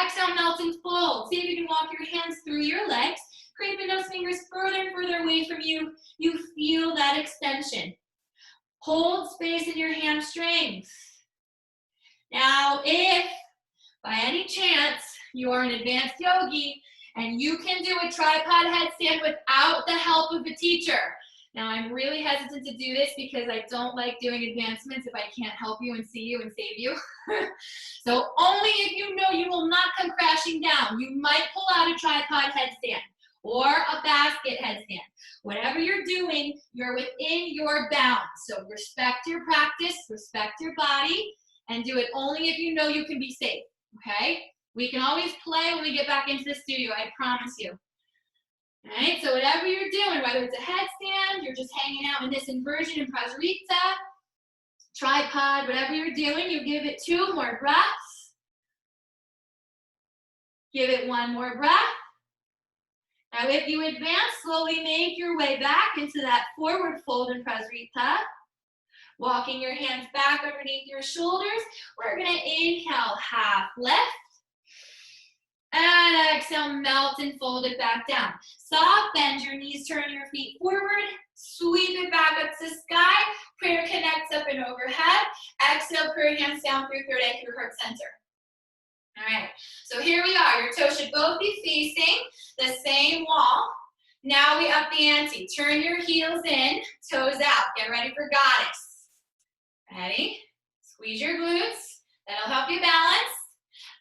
Exhale, melt and fold. See if you can walk your hands through your legs. Creeping those fingers further and further away from you. You feel that extension. Hold space in your hamstrings. Now, if by any chance you are an advanced yogi and you can do a tripod headstand without the help of a teacher. Now, I'm really hesitant to do this because I don't like doing advancements if I can't help you and see you and save you. So only if you know you will not come crashing down. You might pull out a tripod headstand or a basket headstand. Whatever you're doing, you're within your bounds. So respect your practice, respect your body, and do it only if you know you can be safe, okay? We can always play when we get back into the studio, I promise you. All right, so whatever you're doing, whether it's a headstand, you're just hanging out in this inversion in Prasarita, tripod, whatever you're doing, you give it 2 more breaths. Give it 1 more breath. Now, if you advance, slowly make your way back into that forward fold in Prasarita. Walking your hands back underneath your shoulders. We're going to inhale, half lift. And exhale, melt and fold it back down. Soft bend your knees, turn your feet forward. Sweep it back up to sky. Prayer connects up and overhead. Exhale, prayer hands down through third eye through heart center. All right, so here we are. Your toes should both be facing the same wall. Now we up the ante. Turn your heels in, toes out. Get ready for goddess. Ready? Squeeze your glutes. That'll help you balance.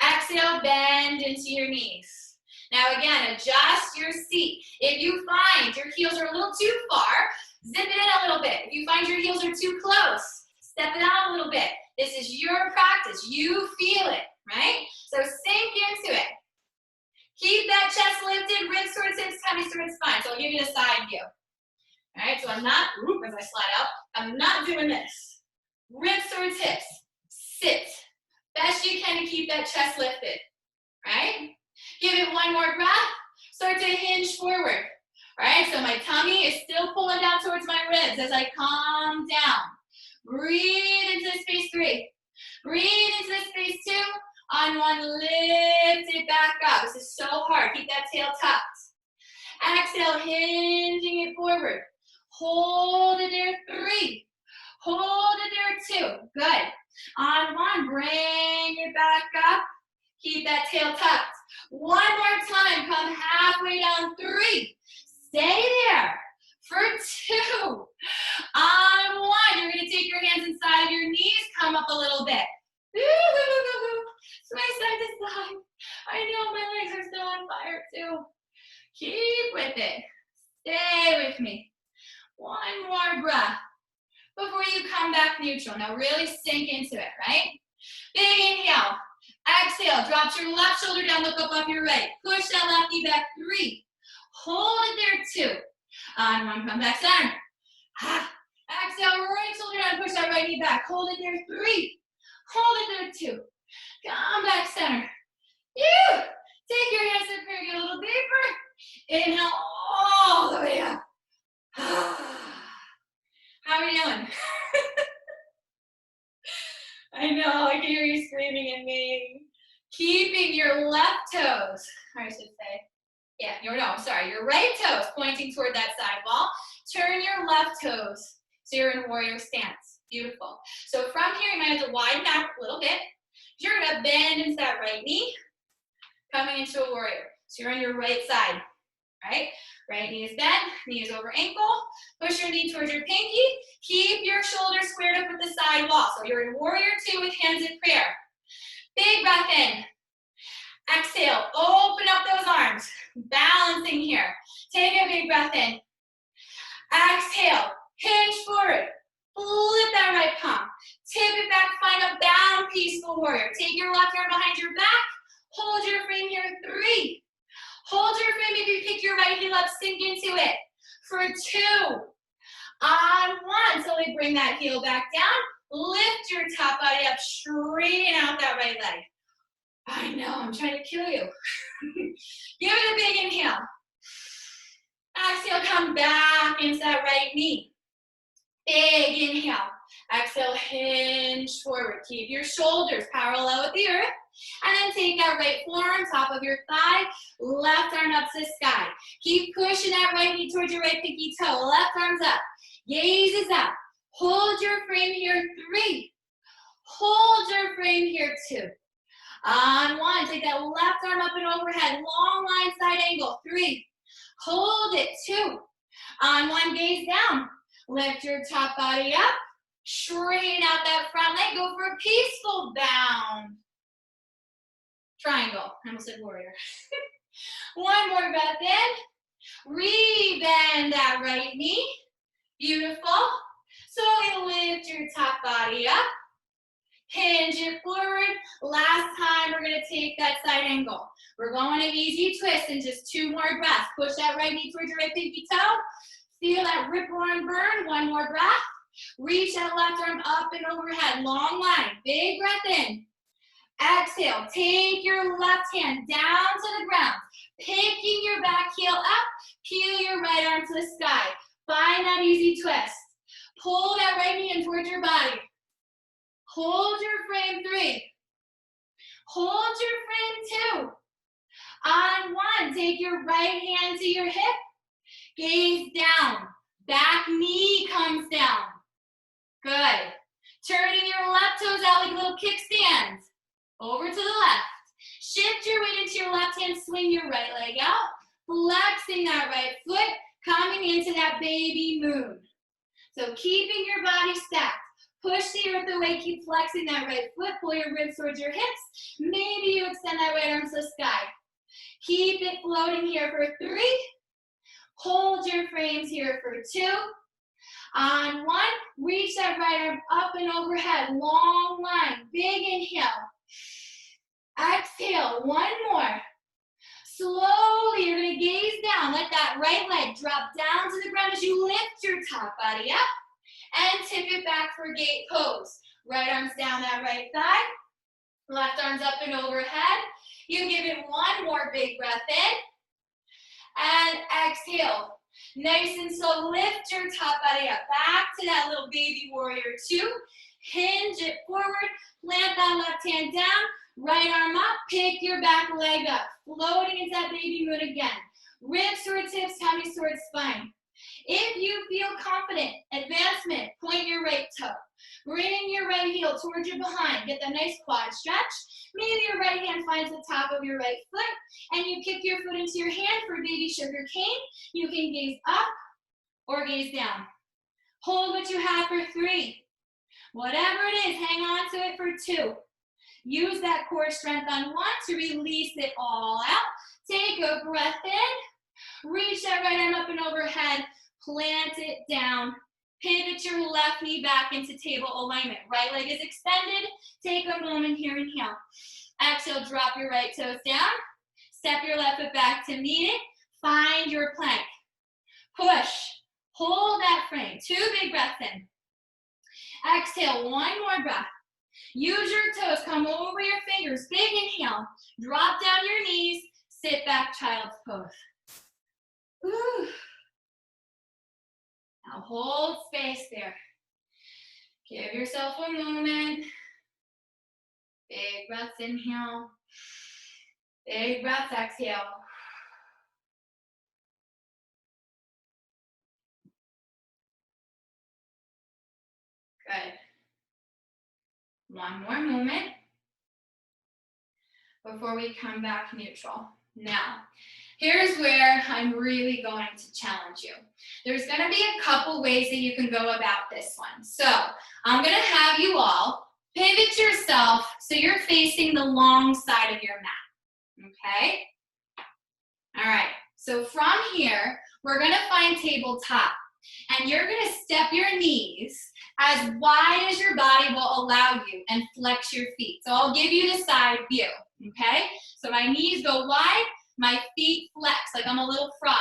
Exhale, bend into your knees. Now again, adjust your seat. If you find your heels are a little too far, zip it in a little bit. If you find your heels are too close, step it out a little bit. This is your practice. You feel it, right? So sink into it. Keep that chest lifted, ribs towards hips, tummy towards spine. So I'll give you the side view. All right, so I'm not, as I slide out, I'm not doing this. Ribs towards hips, sit. Best you can to keep that chest lifted, right? Give it 1 more breath. Start to hinge forward, right? So my tummy is still pulling down towards my ribs as I calm down. Breathe into this space 3. Breathe into this space 2. On 1, lift it back up. This is so hard. Keep that tail tucked. Exhale, hinging it forward. Hold it there, 3. Hold it there, 2. Good. On 1, bring it back up. Keep that tail tucked. 1 more time. Come halfway down, 3. Stay there for 2. On 1, you're going to take your hands inside your knees. Come up a little bit. Sway side to side. I know my legs are still on fire too. Keep with it. Stay with me. 1 more breath before you come back neutral. Now really sink into it, right? Big inhale. Exhale. Drop your left shoulder down, look up off your right. Push that left knee back. 3. Hold it there, 2. On 1, come back center. Exhale, right shoulder down, push that right knee back. Hold it there, 3. Hold it there, 2. Come back center. Take your hands up here, get a little deeper. Inhale all the way up. How are you doing? I know, I can hear you screaming at me. Keeping your left toes, or I should say, your right toes pointing toward that side wall. Turn your left toes so you're in a warrior stance. Beautiful. So from here, you might have to widen out a little bit. You're gonna bend into that right knee, coming into a warrior. So you're on your right side, right? Right knee is bent, knee is over ankle. Push your knee towards your pinky. Keep your shoulders squared up with the side wall. So you're in warrior 2 with hands in prayer. Big breath in. Exhale, open up those arms. Balancing here. Take a big breath in. Exhale, hinge forward. Flip that right palm. Tip it back, find a bound peaceful warrior. Take your left arm behind your back. Hold your frame here, 3. Hold your frame, maybe pick your right heel up, sink into it. For 2. On 1, slowly bring that heel back down. Lift your top body up, straighten out that right leg. I know, I'm trying to kill you. Give it a big inhale. Exhale, come back into that right knee. Big inhale. Exhale, hinge forward. Keep your shoulders parallel with the earth. And then take that right forearm, top of your thigh, left arm up to the sky. Keep pushing that right knee towards your right pinky toe. Left arm's up. Gaze is up. Hold your frame here, 3. Hold your frame here, 2. On 1, take that left arm up and overhead. Long line side angle, 3. Hold it, 2. On 1, gaze down. Lift your top body up. Straighten out that front leg. Go for a peaceful bound. Triangle. I almost said warrior. 1 more breath in. Rebend that right knee. Beautiful. Slowly lift your top body up. Hinge it forward. Last time, we're going to take that side angle. We're going an easy twist in just 2 more breaths. Push that right knee towards your right pinky toe. Feel that rip roaring burn. 1 more breath. Reach that left arm up and overhead. Long line. Big breath in. Exhale. Take your left hand down to the ground. Picking your back heel up. Peel your right arm to the sky. Find that easy twist. Pull that right knee in towards your body. Hold your frame, 3. Hold your frame, 2. On 1, take your right hand to your hip. Gaze down. Back knee comes down. Good. Turning your left toes out like little kickstands. Over to the left. Shift your weight into your left hand. Swing your right leg out. Flexing that right foot. Coming into that baby moon. So keeping your body stacked. Push the earth away, keep flexing that right foot, pull your ribs towards your hips. Maybe you extend that right arm to the sky. Keep it floating here for 3. Hold your frames here for 2. On 1, reach that right arm up and overhead, long line, big inhale. Exhale, 1 more. Slowly, you're gonna gaze down, let that right leg drop down to the ground as you lift your top body up. And tip it back for gate pose. Right arms down that right thigh. Left arms up and overhead. You give it 1 more big breath in. And exhale. Nice and slow. Lift your top body up. Back to that little baby warrior 2. Hinge it forward. Plant that left hand down. Right arm up. Pick your back leg up. Floating into that baby moon again. Ribs towards hips, tummy towards spine. If you feel confident, advancement, point your right toe. Bring your right heel towards your behind. Get that nice quad stretch. Maybe your right hand finds the top of your right foot, and you kick your foot into your hand for baby sugar cane. You can gaze up or gaze down. Hold what you have for 3. Whatever it is, hang on to it for 2. Use that core strength on 1 to release it all out. Take a breath in. Reach that right arm up and overhead. Plant it down. Pivot your left knee back into table alignment. Right leg is extended. Take a moment here. Inhale. Exhale, drop your right toes down. Step your left foot back to meet it. find your plank. Push. Hold that frame. 2 big breaths in. Exhale, 1 more breath. Use your toes, come over your fingers. Big inhale. Drop down your knees. Sit back, child's pose. Whew. Now hold space there. Give yourself a moment. Big breaths, inhale. Big breaths, exhale. Good. 1 more moment before we come back neutral. Now, here's where I'm really going to challenge you. There's going to be a couple ways that you can go about this one. So I'm going to have you all pivot yourself so you're facing the long side of your mat. Okay? All right. So from here, we're going to find tabletop. And you're going to step your knees as wide as your body will allow you and flex your feet. So I'll give you the side view, okay? So my knees go wide, my feet flex like I'm a little frog.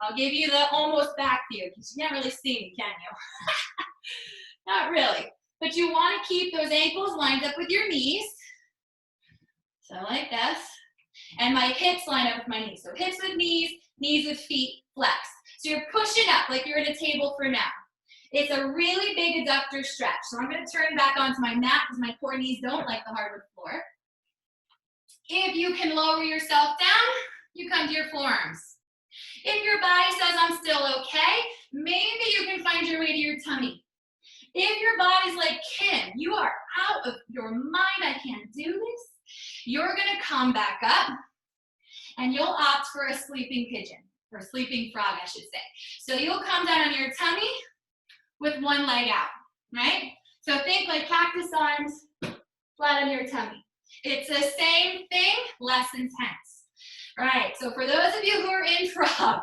I'll give you the almost back view because you can't really see me, can you? Not really. But you want to keep those ankles lined up with your knees. So like this. And my hips line up with my knees. So hips with knees, knees with feet, flex. So you're pushing up like you're at a table for now. It's a really big adductor stretch. So I'm going to turn back onto my mat because my poor knees don't like the hardwood floor. If you can lower yourself down, you come to your forearms. If your body says I'm still okay, maybe you can find your way to your tummy. If your body's like, Kim, you are out of your mind, I can't do this, you're going to come back up and you'll opt for a sleeping pigeon, or sleeping frog, I should say. So you'll come down on your tummy with one leg out, right? So think like cactus arms, flat on your tummy. It's the same thing, less intense. All right, so for those of you who are in frog,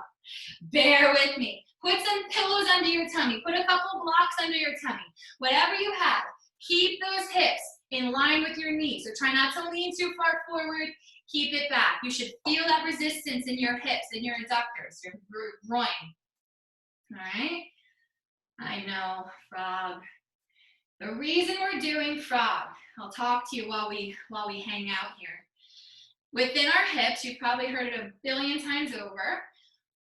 bear with me. Put some pillows under your tummy. Put a couple blocks under your tummy. Whatever you have, keep those hips in line with your knees. So try not to lean too far forward. Keep it back. You should feel that resistance in your hips, in your adductors, your groin. All right? I know, frog. The reason we're doing frog, I'll talk to you while we hang out here. Within our hips, you've probably heard it a billion times over,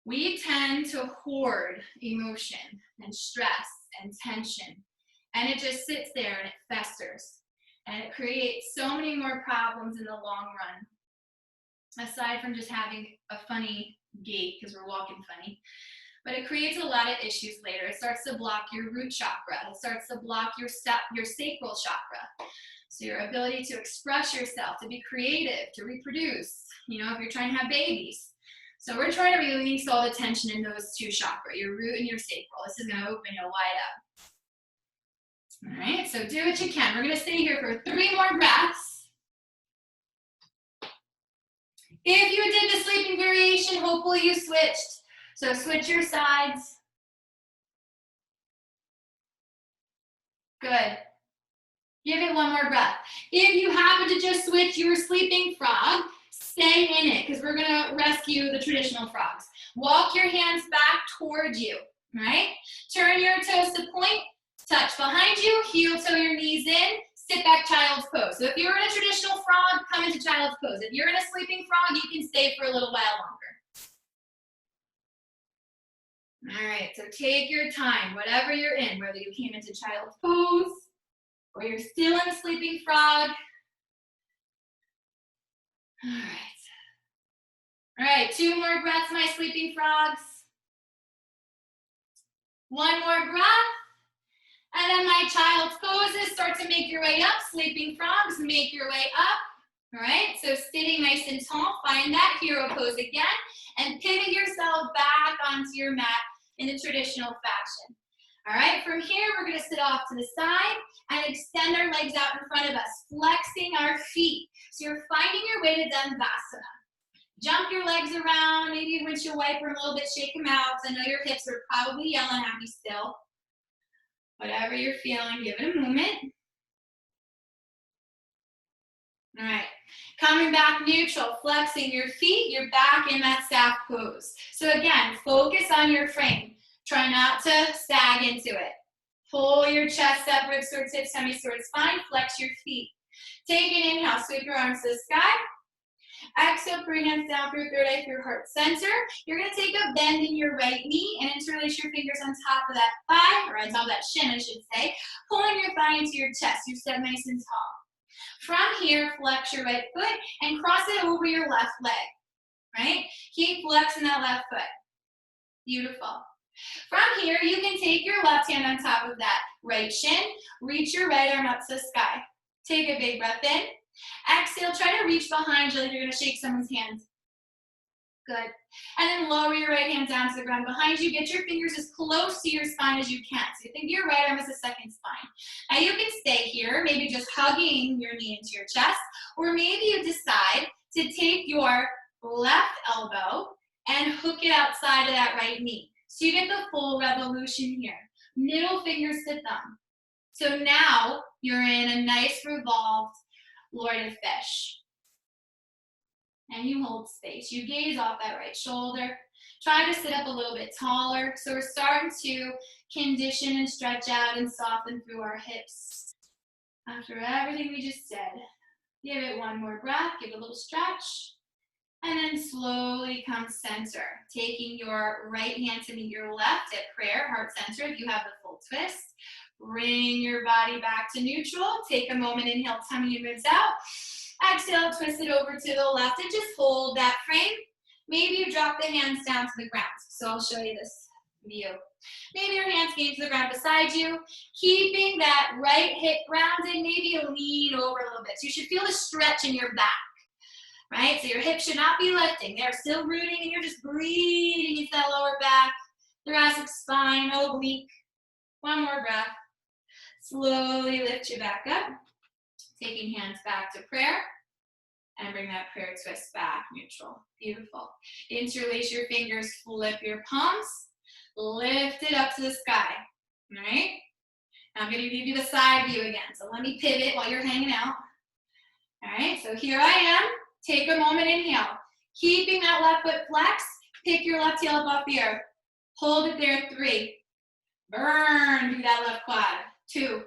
we tend to hoard emotion and stress and tension. And it just sits there and it festers. And it creates so many more problems in the long run, aside from just having a funny gait because we're walking funny. But it creates a lot of issues later. It starts to block your root chakra. It starts to block your sacral chakra. So your ability to express yourself, to be creative, to reproduce, you know, if you're trying to have babies. So we're trying to release all the tension in those 2 chakras, your root and your sacral. This is going to open you wide up. All right, so do what you can. We're going to stay here for 3 more breaths. If you did the sleeping variation, hopefully you switched. So switch your sides. Good. Give it 1 more breath. If you happen to just switch your sleeping frog, stay in it because we're going to rescue the traditional frogs. Walk your hands back towards you, right? Turn your toes to point, touch behind you, heel toe your knees in, sit back child's pose. So if you're in a traditional frog, come into child's pose. If you're in a sleeping frog, you can stay for a little while longer. All right, so take your time, whatever you're in, whether you came into child's pose or you're still in a sleeping frog. All right. All right, 2 more breaths, my sleeping frogs. 1 more breath. And then my child's poses, start to make your way up. Sleeping frogs, make your way up. All right, so sitting nice and tall, find that hero pose again, and pivot yourself back onto your mat in the traditional fashion. All right, from here, we're gonna sit off to the side and extend our legs out in front of us, flexing our feet. So you're finding your way to Dandasana. Jump your legs around, maybe windshield wiper a little bit, shake them out, because I know your hips are probably yelling at me still. Whatever you're feeling, give it a moment. All right, Coming back neutral, flexing your feet, you're back in that staff pose. So again, focus on your frame. Try not to sag into it. Pull your chest up, ribs towards hips, tummy towards spine, flex your feet. Take an inhale, sweep your arms to the sky. Exhale, bring hands down through third eye, through heart center. You're gonna take a bend in your right knee and interlace your fingers on top of that thigh, or on top of that shin, I should say. Pulling your thigh into your chest, you step nice and tall. From here, flex your right foot and cross it over your left leg, right? Keep flexing that left foot. Beautiful. From here, you can take your left hand on top of that right shin, reach your right arm up to the sky. Take a big breath in. Exhale, try to reach behind you like you're gonna shake someone's hand. Good. And then lower your right hand down to the ground behind you. Get your fingers as close to your spine as you can. So you think your right arm is the second spine. Now you can stay here, maybe just hugging your knee into your chest, or maybe you decide to take your left elbow and hook it outside of that right knee. So you get the full revolution here. Middle fingers to thumb. So now you're in a nice revolved Lord Fish. And you hold space. You gaze off that right shoulder. Try to sit up a little bit taller. So we're starting to condition and stretch out and soften through our hips. After everything we just did, give it one more breath, give it a little stretch, and then slowly come center. Taking your right hand to meet your left at prayer, heart center, if you have the full twist. Bring your body back to neutral. Take a moment, inhale, tummy and ribs out. Exhale, twist it over to the left and just hold that frame. Maybe you drop the hands down to the ground. So I'll show you this view. Maybe your hands came to the ground beside you. Keeping that right hip grounded, maybe you lean over a little bit. So you should feel a stretch in your back, right? So your hips should not be lifting. They're still rooting and you're just breathing into that lower back, thoracic spine, oblique. One more breath. Slowly lift you back up. Taking hands back to prayer. And bring that prayer twist back, neutral. Beautiful. Interlace your fingers, flip your palms. Lift it up to the sky. All right? Now I'm going to give you the side view again. So let me pivot while you're hanging out. All right, so here I am. Take a moment, inhale. Keeping that left foot flexed, pick your left heel up off the earth. Hold it there, 3. Burn through that left quad. 2.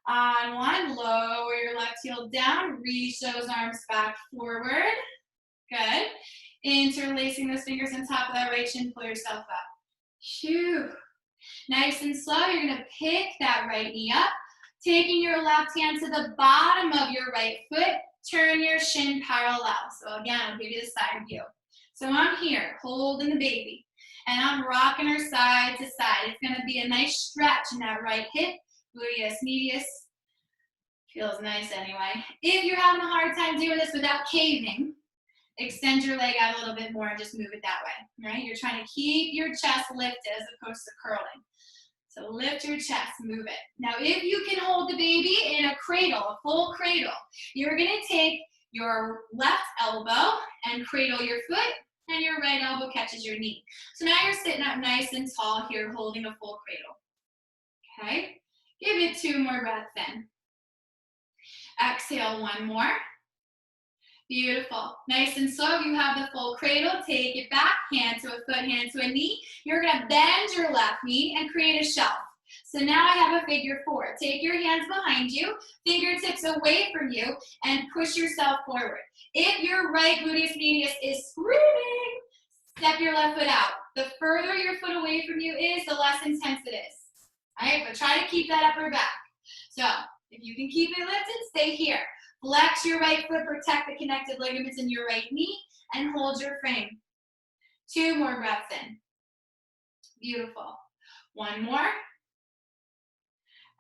On 1, lower your left heel down, reach those arms back forward. Good. Interlacing those fingers on top of that right shin, pull yourself up. Phew. Nice and slow, you're gonna pick that right knee up, taking your left hand to the bottom of your right foot, turn your shin parallel. So again, I'll give you the side view. So I'm here, holding the baby, and I'm rocking her side to side. It's gonna be a nice stretch in that right hip, gluteus medius. Feels nice anyway. If you're having a hard time doing this without caving, extend your leg out a little bit more and just move it that way, right? You're trying to keep your chest lifted as opposed to curling. So lift your chest, move it. Now, if you can hold the baby in a cradle, a full cradle, you're gonna take your left elbow and cradle your foot, and your right elbow catches your knee. So now you're sitting up nice and tall here, holding a full cradle. Okay? Give it 2 more breaths in. Exhale, 1 more. Beautiful. Nice and slow. You have the full cradle. Take it back, hand to a foot, hand to a knee. You're going to bend your left knee and create a shelf. So now I have a figure 4. Take your hands behind you, fingertips away from you, and push yourself forward. If your right gluteus medius is screaming, step your left foot out. The further your foot away from you is, the less intense it is. All right, but try to keep that upper back. So if you can keep it lifted, stay here. Flex your right foot, protect the connected ligaments in your right knee, and hold your frame. 2 more breaths in. Beautiful. 1 more.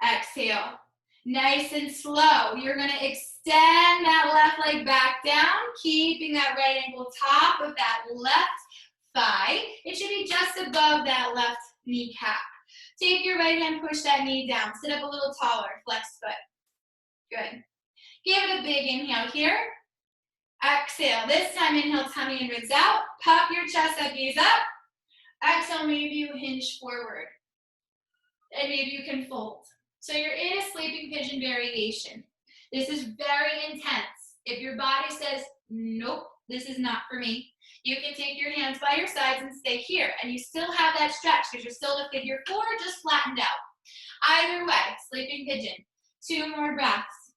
Exhale. Nice and slow. You're going to extend that left leg back down, keeping that right ankle top of that left thigh. It should be just above that left kneecap. Take your right hand, push that knee down. Sit up a little taller, flex foot. Good. Give it a big inhale here. Exhale. This time, inhale, tummy and ribs out. Pop your chest up, gaze up. Exhale, maybe you hinge forward. And maybe you can fold. So you're in a sleeping pigeon variation. This is very intense. If your body says, nope, this is not for me, you can take your hands by your sides and stay here. And you still have that stretch because you're still in a figure 4, just flattened out. Either way, sleeping pigeon. 2 more breaths.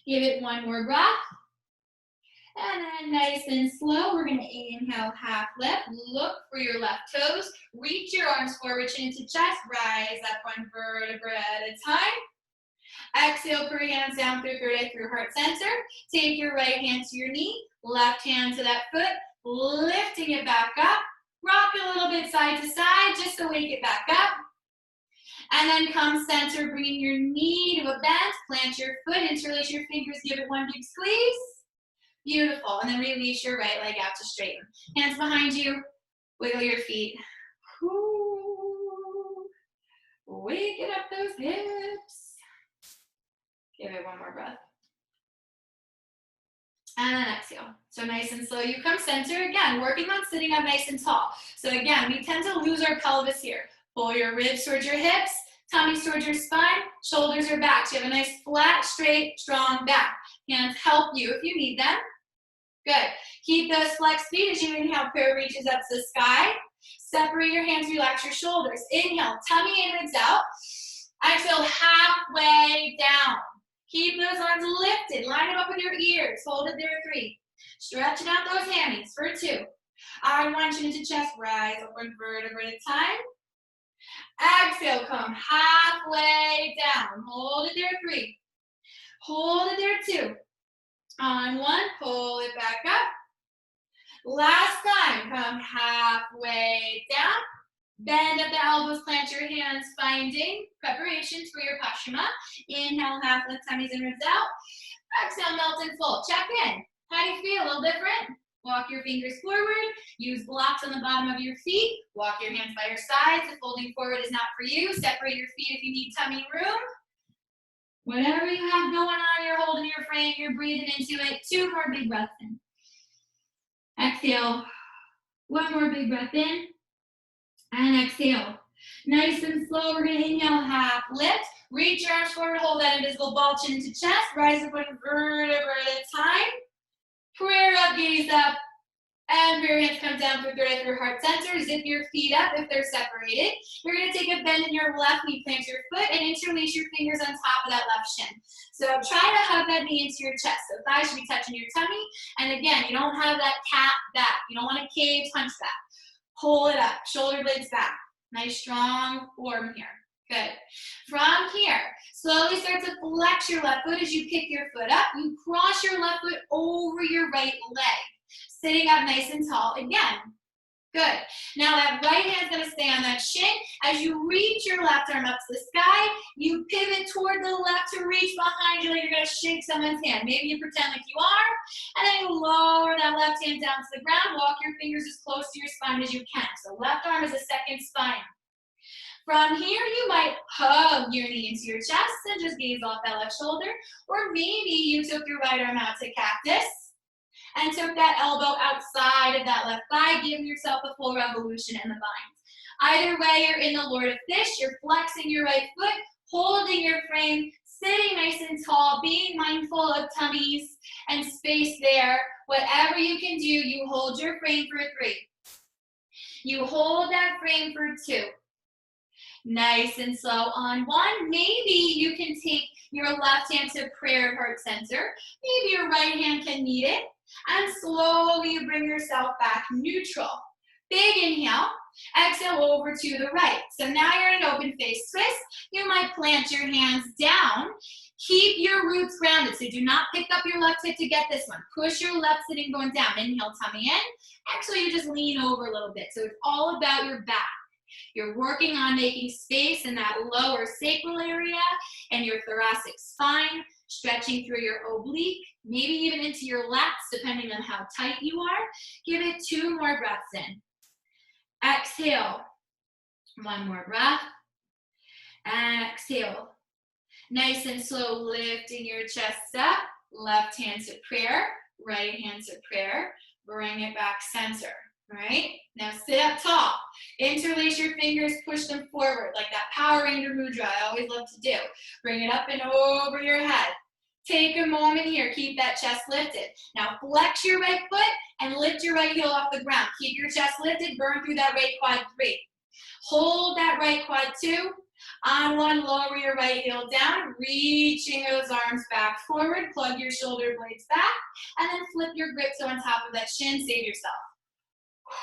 Give it 1 more breath. And then nice and slow, we're going to inhale, half lift. Look for your left toes. Reach your arms forward, chin to chest. Rise up 1 vertebra at a time. Exhale, put your hands down through third eye through heart center. Take your right hand to your knee, left hand to that foot, lifting it back up. Rock a little bit side to side just to wake it back up. And then come center, bringing your knee to a bend. Plant your foot, interlace your fingers, give it 1 big squeeze. Beautiful. And then release your right leg out to straighten. Hands behind you. Wiggle your feet. Ooh. Waking up those hips. Give it 1 more breath. And then exhale. So nice and slow. You come center again, working on sitting up nice and tall. So again, we tend to lose our pelvis here. Pull your ribs towards your hips, tummy towards your spine, shoulders are back. So you have a nice flat, straight, strong back. Hands help you if you need them. Good. Keep those flexed feet as you inhale, prayer reaches up to the sky. Separate your hands, relax your shoulders. Inhale, tummy in, ribs out. Exhale, halfway down. Keep those arms lifted. Line them up with your ears. Hold it there, 3. Stretching out those hammies for 2. Arm 1, chin to chest. Rise up 1 vertebra at a time. Exhale, come halfway down. Hold it there, 3. Hold it there, 2. On 1, pull it back up. Last time, come halfway down. Bend at the elbows, plant your hands, finding preparations for your Paschima. Inhale, half lift, tummies and ribs out. Exhale, melt and fold. Check in. How do you feel? A little different? Walk your fingers forward. Use blocks on the bottom of your feet. Walk your hands by your sides. If folding forward is not for you, separate your feet if you need tummy room. Whatever you have going on, you're holding your frame, you're breathing into it. 2 more big breaths in. Exhale. 1 more big breath in. And exhale. Nice and slow, we're going to inhale, half lift. Reach your arms forward, hold that invisible ball, chin to chest. Rise up 1 vertebra at a time. Prayer up, gaze up. And your hands come down through third eye through heart center. Zip your feet up if they're separated. You're going to take a bend in your left knee, plant your foot, and interlace your fingers on top of that left shin. So try to hug that knee into your chest. So thighs should be touching your tummy. And again, you don't have that cat back. You don't want to cave punch back. Pull it up, shoulder blades back. Nice strong form here. Good. From here, slowly start to flex your left foot as you kick your foot up. You cross your left foot over your right leg. Sitting up nice and tall again. Good. Now that right hand's going to stay on that shin. As you reach your left arm up to the sky, you pivot toward the left to reach behind you like you're going to shake someone's hand. Maybe you pretend like you are, and then you lower that left hand down to the ground. Walk your fingers as close to your spine as you can. So left arm is a second spine. From here, you might hug your knee into your chest and just gaze off that left shoulder. Or maybe you took your right arm out to cactus and took that elbow outside of that left thigh, giving yourself a full revolution in the bind. Either way, you're in the Lord of Fish. You're flexing your right foot, holding your frame, sitting nice and tall, being mindful of tummies and space there. Whatever you can do, you hold your frame for 3. You hold that frame for 2. Nice and slow on 1. Maybe you can take your left hand to prayer heart center. Maybe your right hand can meet it. And slowly you bring yourself back neutral. Big inhale. Exhale over to the right. So now you're in an open face twist. You might plant your hands down. Keep your roots grounded. So do not pick up your left hip to get this one. Push your left sitting bone down. Inhale, tummy in. Exhale, you just lean over a little bit. So it's all about your back. You're working on making space in that lower sacral area and your thoracic spine, stretching through your oblique, maybe even into your lats, depending on how tight you are. Give it 2 more breaths in. Exhale. 1 more breath. Exhale. Nice and slow, lifting your chest up. Left hand to prayer, right hand to prayer. Bring it back center. All right, now sit up tall. Interlace your fingers, push them forward like that Power Ranger mudra I always love to do. Bring it up and over your head. Take a moment here. Keep that chest lifted. Now flex your right foot and lift your right heel off the ground. Keep your chest lifted. Burn through that right quad 3. Hold that right quad 2. On 1, lower your right heel down, reaching those arms back forward. Plug your shoulder blades back, and then flip your grip so on top of that shin. Save yourself.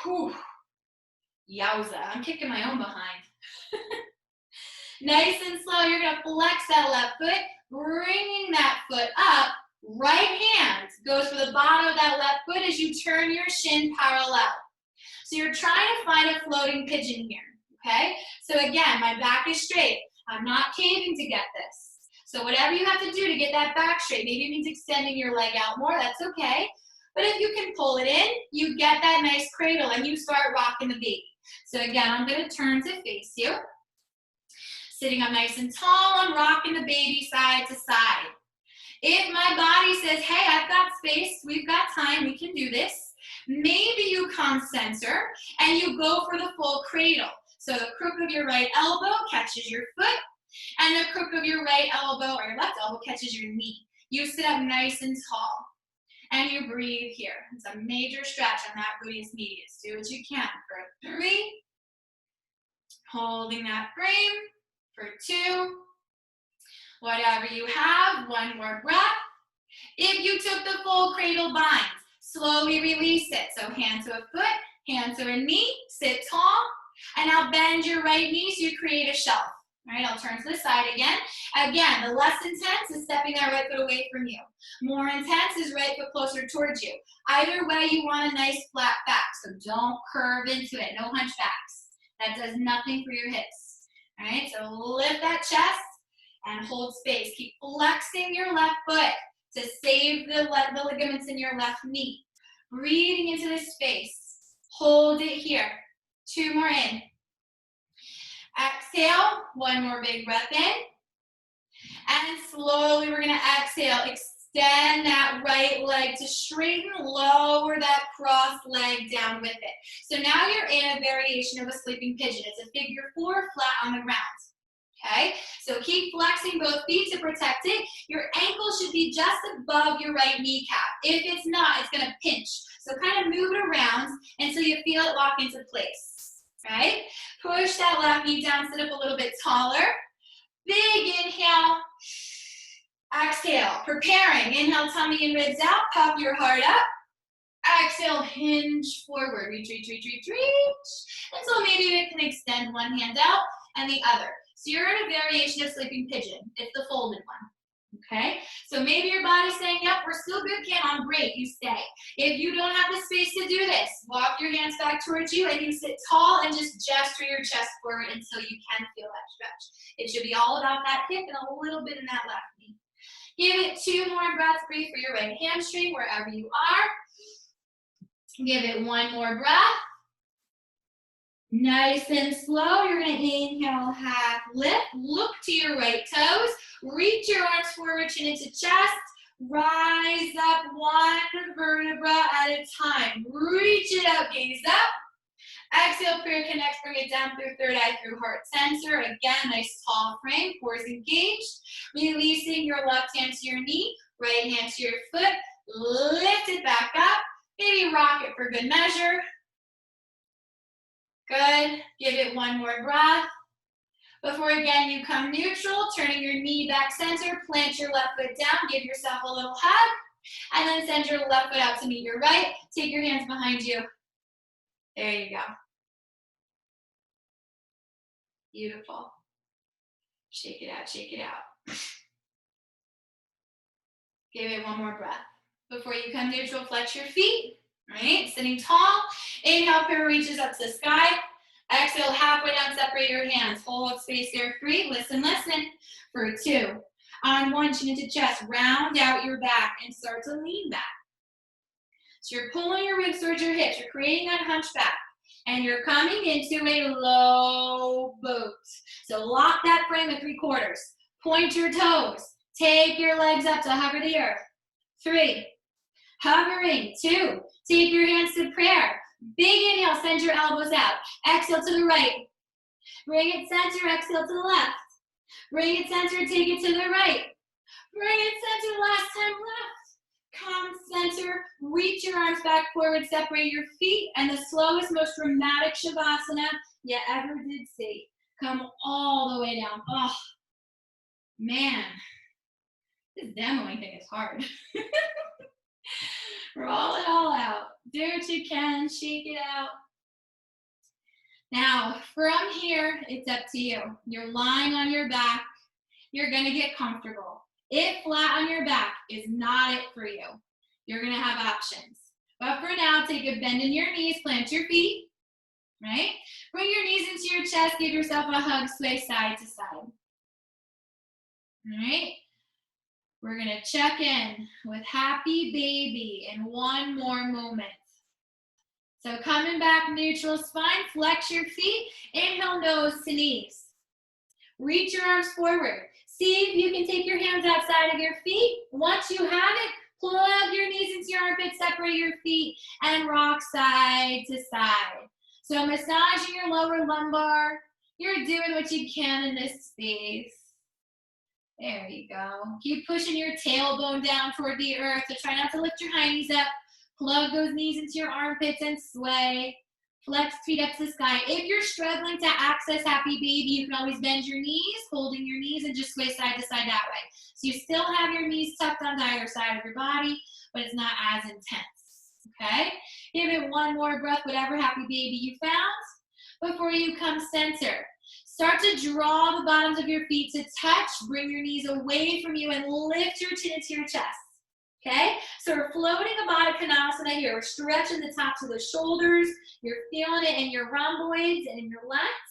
Whew. Yowza. I'm kicking my own behind. Nice and slow. You're going to flex that left foot, bringing that foot up. Right hand goes for the bottom of that left foot as you turn your shin parallel. So you're trying to find a floating pigeon here. Okay, so again, my back is straight. I'm not caving to get this. So whatever you have to do to get that back straight, maybe it means extending your leg out more, that's okay. But if you can pull it in, you get that nice cradle and you start rocking the baby. So again, I'm gonna turn to face you. Sitting up nice and tall, I'm rocking the baby side to side. If my body says, hey, I've got space, we've got time, we can do this, maybe you come center and you go for the full cradle. So the crook of your right elbow catches your foot, and the crook of your right elbow or your left elbow catches your knee. You sit up nice and tall, and you breathe here. It's a major stretch on that gluteus medius. Do what you can for 3, holding that frame for 2, whatever you have, 1 more breath. If you took the full cradle bind, slowly release it. So hand to a foot, hand to a knee, sit tall. And now bend your right knee so you create a shelf. All right, I'll turn to the side again. Again, the less intense is stepping that right foot away from you. More intense is right foot closer towards you. Either way, you want a nice flat back, so don't curve into it. No hunchbacks. That does nothing for your hips. All right, so lift that chest and hold space. Keep flexing your left foot to save the ligaments in your left knee. Breathing into this space. Hold it here. 2 more in. Exhale, 1 more big breath in. And slowly we're gonna exhale, extend that right leg to straighten, lower that cross leg down with it. So now you're in a variation of a sleeping pigeon. It's a figure 4 flat on the ground. Okay, so keep flexing both feet to protect it. Your ankle should be just above your right kneecap. If it's not, it's gonna pinch. So kind of move it around until you feel it lock into place. Right? Push that left knee down, sit up a little bit taller. Big inhale. Exhale, preparing. Inhale, tummy and ribs out. Puff your heart up. Exhale, hinge forward. Reach, reach, reach, reach, reach. Until maybe you can extend one hand out and the other. So you're in a variation of sleeping pigeon. It's the folded one. Okay, so maybe your body's saying, yep, we're still good, Kim, I'm great, you stay. If you don't have the space to do this, walk your hands back towards you and you sit tall and just gesture your chest forward until you can feel that stretch. It should be all about that hip and a little bit in that left knee. Give it 2 more breaths. Breathe for your right hamstring, wherever you are. Give it 1 more breath. Nice and slow. You're going to inhale, half lift. Look to your right toes. Reach your arms forward, chin into chest. Rise up 1 vertebra at a time. Reach it up, gaze up. Exhale, prayer connects. Bring it down through third eye, through heart center. Again, nice tall frame. Core is engaged. Releasing your left hand to your knee, right hand to your foot. Lift it back up. Maybe rock it for good measure. Good. Give it 1 more breath. Before again you come neutral, turning your knee back center, plant your left foot down, give yourself a little hug, and then send your left foot out to meet your right. Take your hands behind you. There you go. Beautiful. Shake it out, shake it out. Give it 1 more breath. Before you come neutral, flex your feet. Right, sitting tall. Inhale, prayer reaches up to the sky. Exhale, halfway down, separate your hands. Hold space there, 3. Listen, listen. For 2. On 1, chin into chest. Round out your back and start to lean back. So you're pulling your ribs towards your hips. You're creating that hunchback. And you're coming into a low boat. So lock that frame at 3/4. Point your toes. Take your legs up to hover the earth. 3. Hovering. 2. Take your hands to prayer. Big inhale, send your elbows out. Exhale to the right. Bring it center, exhale to the left. Bring it center, take it to the right. Bring it center, last time left. Come center, reach your arms back forward, separate your feet, and the slowest, most dramatic Shavasana you ever did see. Come all the way down. Oh, man, this demoing thing is hard. Roll it all out. Do what you can, shake it out. Now, from here, it's up to you. You're lying on your back. You're gonna get comfortable. If flat on your back is not it for you, you're gonna have options. But for now, take a bend in your knees, plant your feet, right? Bring your knees into your chest, give yourself a hug, sway side to side. All right? We're gonna check in with happy baby in one more moment. So coming back, neutral spine, flex your feet, inhale nose to knees. Reach your arms forward. See if you can take your hands outside of your feet. Once you have it, plug your knees into your armpits, separate your feet, and rock side to side. So massaging your lower lumbar. You're doing what you can in this space. There you go. Keep pushing your tailbone down toward the earth. So try not to lift your high knees up. Plug those knees into your armpits and sway. Flex feet up to the sky. If you're struggling to access happy baby, you can always bend your knees, holding your knees, and just sway side to side that way. So you still have your knees tucked onto either side of your body, but it's not as intense, okay? Give it one more breath, whatever happy baby you found, before you come center. Start to draw the bottoms of your feet to touch. Bring your knees away from you and lift your chin into your chest. Okay, so we're floating a Baddha Konasana here. We're stretching the tops of the shoulders. You're feeling it in your rhomboids and in your lats.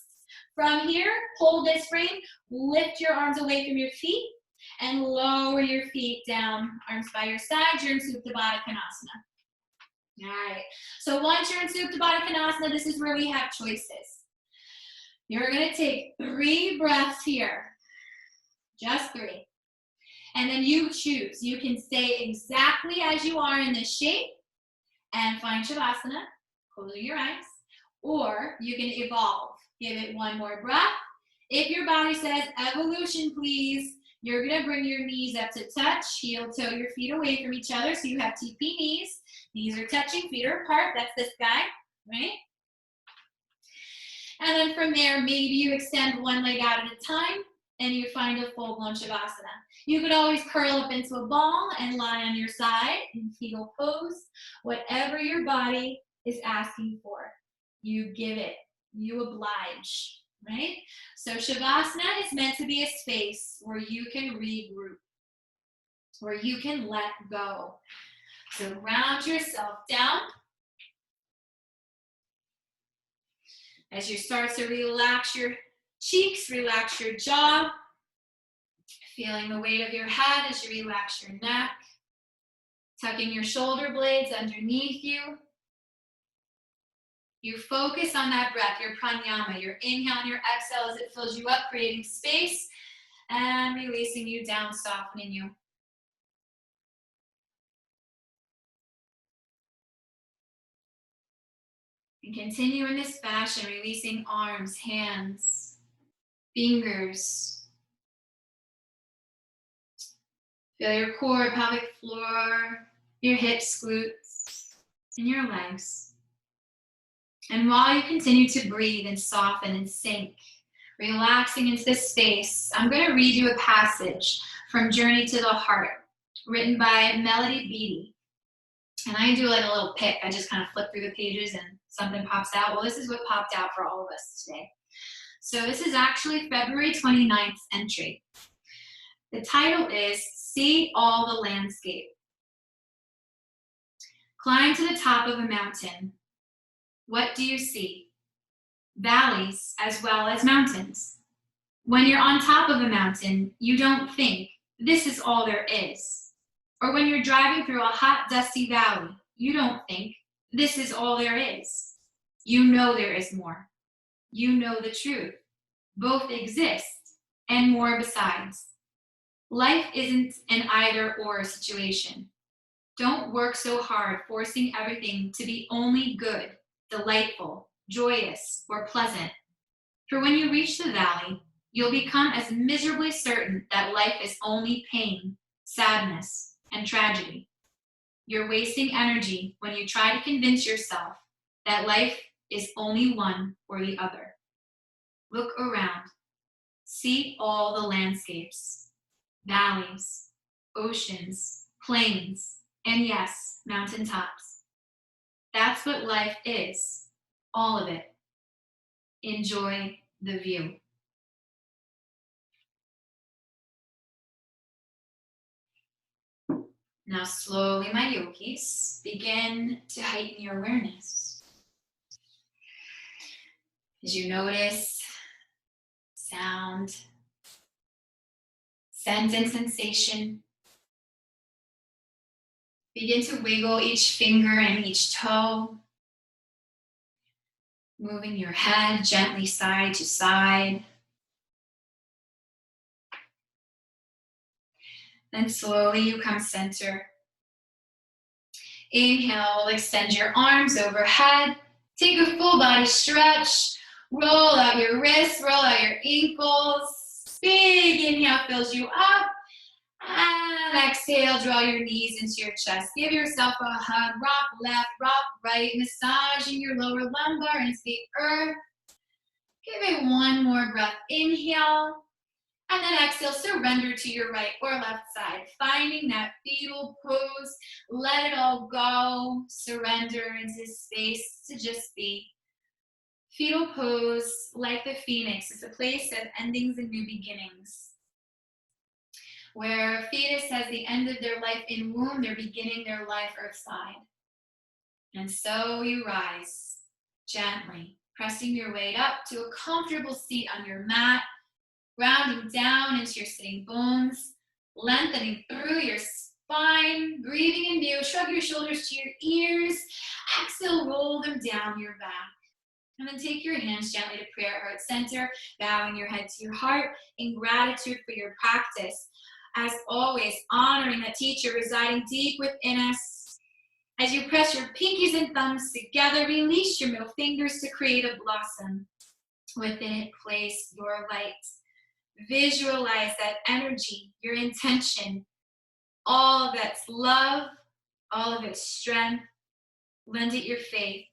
From here, hold this frame. Lift your arms away from your feet and lower your feet down. Arms by your side. You're in Supta Baddha Konasana. All right, so once you're in Supta Baddha Konasana, this is where we have choices. You're going to take 3 breaths here. Just 3. And then you choose. You can stay exactly as you are in this shape and find Shavasana, closing your eyes, or you can evolve. Give it one more breath. If your body says evolution, please, you're gonna bring your knees up to touch, heel toe your feet away from each other, so you have TP knees. Knees are touching, feet are apart, that's this guy, right? And then from there, maybe you extend one leg out at a time, and you find a full-blown Shavasana. You could always curl up into a ball and lie on your side in fetal pose. Whatever your body is asking for, you give it. You oblige, right? So Shavasana is meant to be a space where you can regroup, where you can let go. So round yourself down. As you start to relax your cheeks, relax your jaw, feeling the weight of your head as you relax your neck, tucking your shoulder blades underneath you. You focus on that breath, your pranayama, your inhale and your exhale as it fills you up, creating space and releasing you down, softening you. And continue in this fashion, releasing arms, hands, fingers. Feel your core, pelvic floor, your hips, glutes, and your legs. And while you continue to breathe and soften and sink, relaxing into this space, I'm going to read you a passage from Journey to the Heart, written by Melody Beattie. And I do like a little pick. I just kind of flip through the pages and something pops out. Well, this is what popped out for all of us today. So this is actually February 29th entry. The title is See All the Landscape. Climb to the top of a mountain. What do you see? Valleys as well as mountains. When you're on top of a mountain, you don't think, this is all there is. Or when you're driving through a hot, dusty valley, you don't think, this is all there is. You know there is more. You know the truth. Both exist, and more besides. Life isn't an either-or situation. Don't work so hard forcing everything to be only good, delightful, joyous, or pleasant. For when you reach the valley, you'll become as miserably certain that life is only pain, sadness, and tragedy. You're wasting energy when you try to convince yourself that life is only one or the other. Look around. See all the landscapes, valleys, oceans, plains, and yes, mountaintops. That's what life is, all of it. Enjoy the view. Now slowly, my yogis, begin to heighten your awareness. As you notice sound, scent, and sensation, begin to wiggle each finger and each toe, moving your head gently side to side. Then slowly you come center. Inhale, extend your arms overhead. Take a full body stretch. Roll out your wrists, roll out your ankles. Big inhale fills you up. And exhale, draw your knees into your chest. Give yourself a hug. Rock left, rock right. Massaging your lower lumbar into the earth. Give it one more breath. Inhale. And then exhale, surrender to your right or left side. Finding that fetal pose. Let it all go. Surrender into space to just be. Fetal pose, like the phoenix, is a place of endings and new beginnings. Where a fetus has the end of their life in womb, they're beginning their life earthside. And so you rise gently, pressing your weight up to a comfortable seat on your mat, grounding down into your sitting bones, lengthening through your spine, breathing in view. Shrug your shoulders to your ears. Exhale, roll them down your back. And then take your hands gently to prayer heart center, bowing your head to your heart in gratitude for your practice. As always, honoring that teacher residing deep within us. As you press your pinkies and thumbs together, release your middle fingers to create a blossom. Within it, place your light. Visualize that energy, your intention, all of its love, all of its strength. Lend it your faith.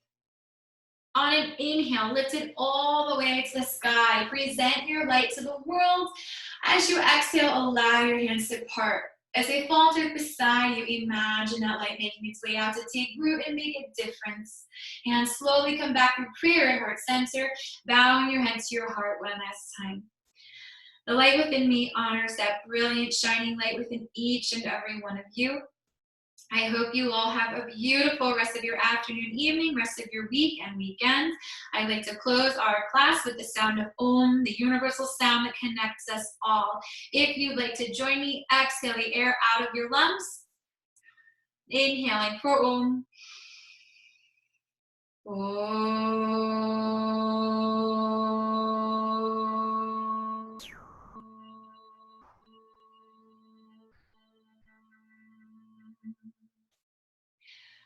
On an inhale, lift it all the way to the sky. Present your light to the world. As you exhale, allow your hands to part. As they fall to beside you, imagine that light making its way out to take root and make a difference. Hands slowly come back in prayer at heart center, bowing your head to your heart one last time. The light within me honors that brilliant, shining light within each and every one of you. I hope you all have a beautiful rest of your afternoon, evening, rest of your week and weekend. I'd like to close our class with the sound of Om, the universal sound that connects us all. If you'd like to join me, exhale the air out of your lungs. Inhaling for Om. Om.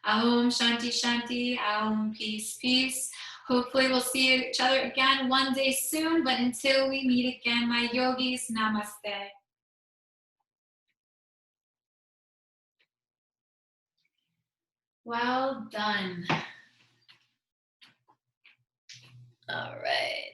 Aum Shanti Shanti, Aum Peace Peace. Hopefully we'll see each other again one day soon, but until we meet again, my yogis, namaste. Well done. All right.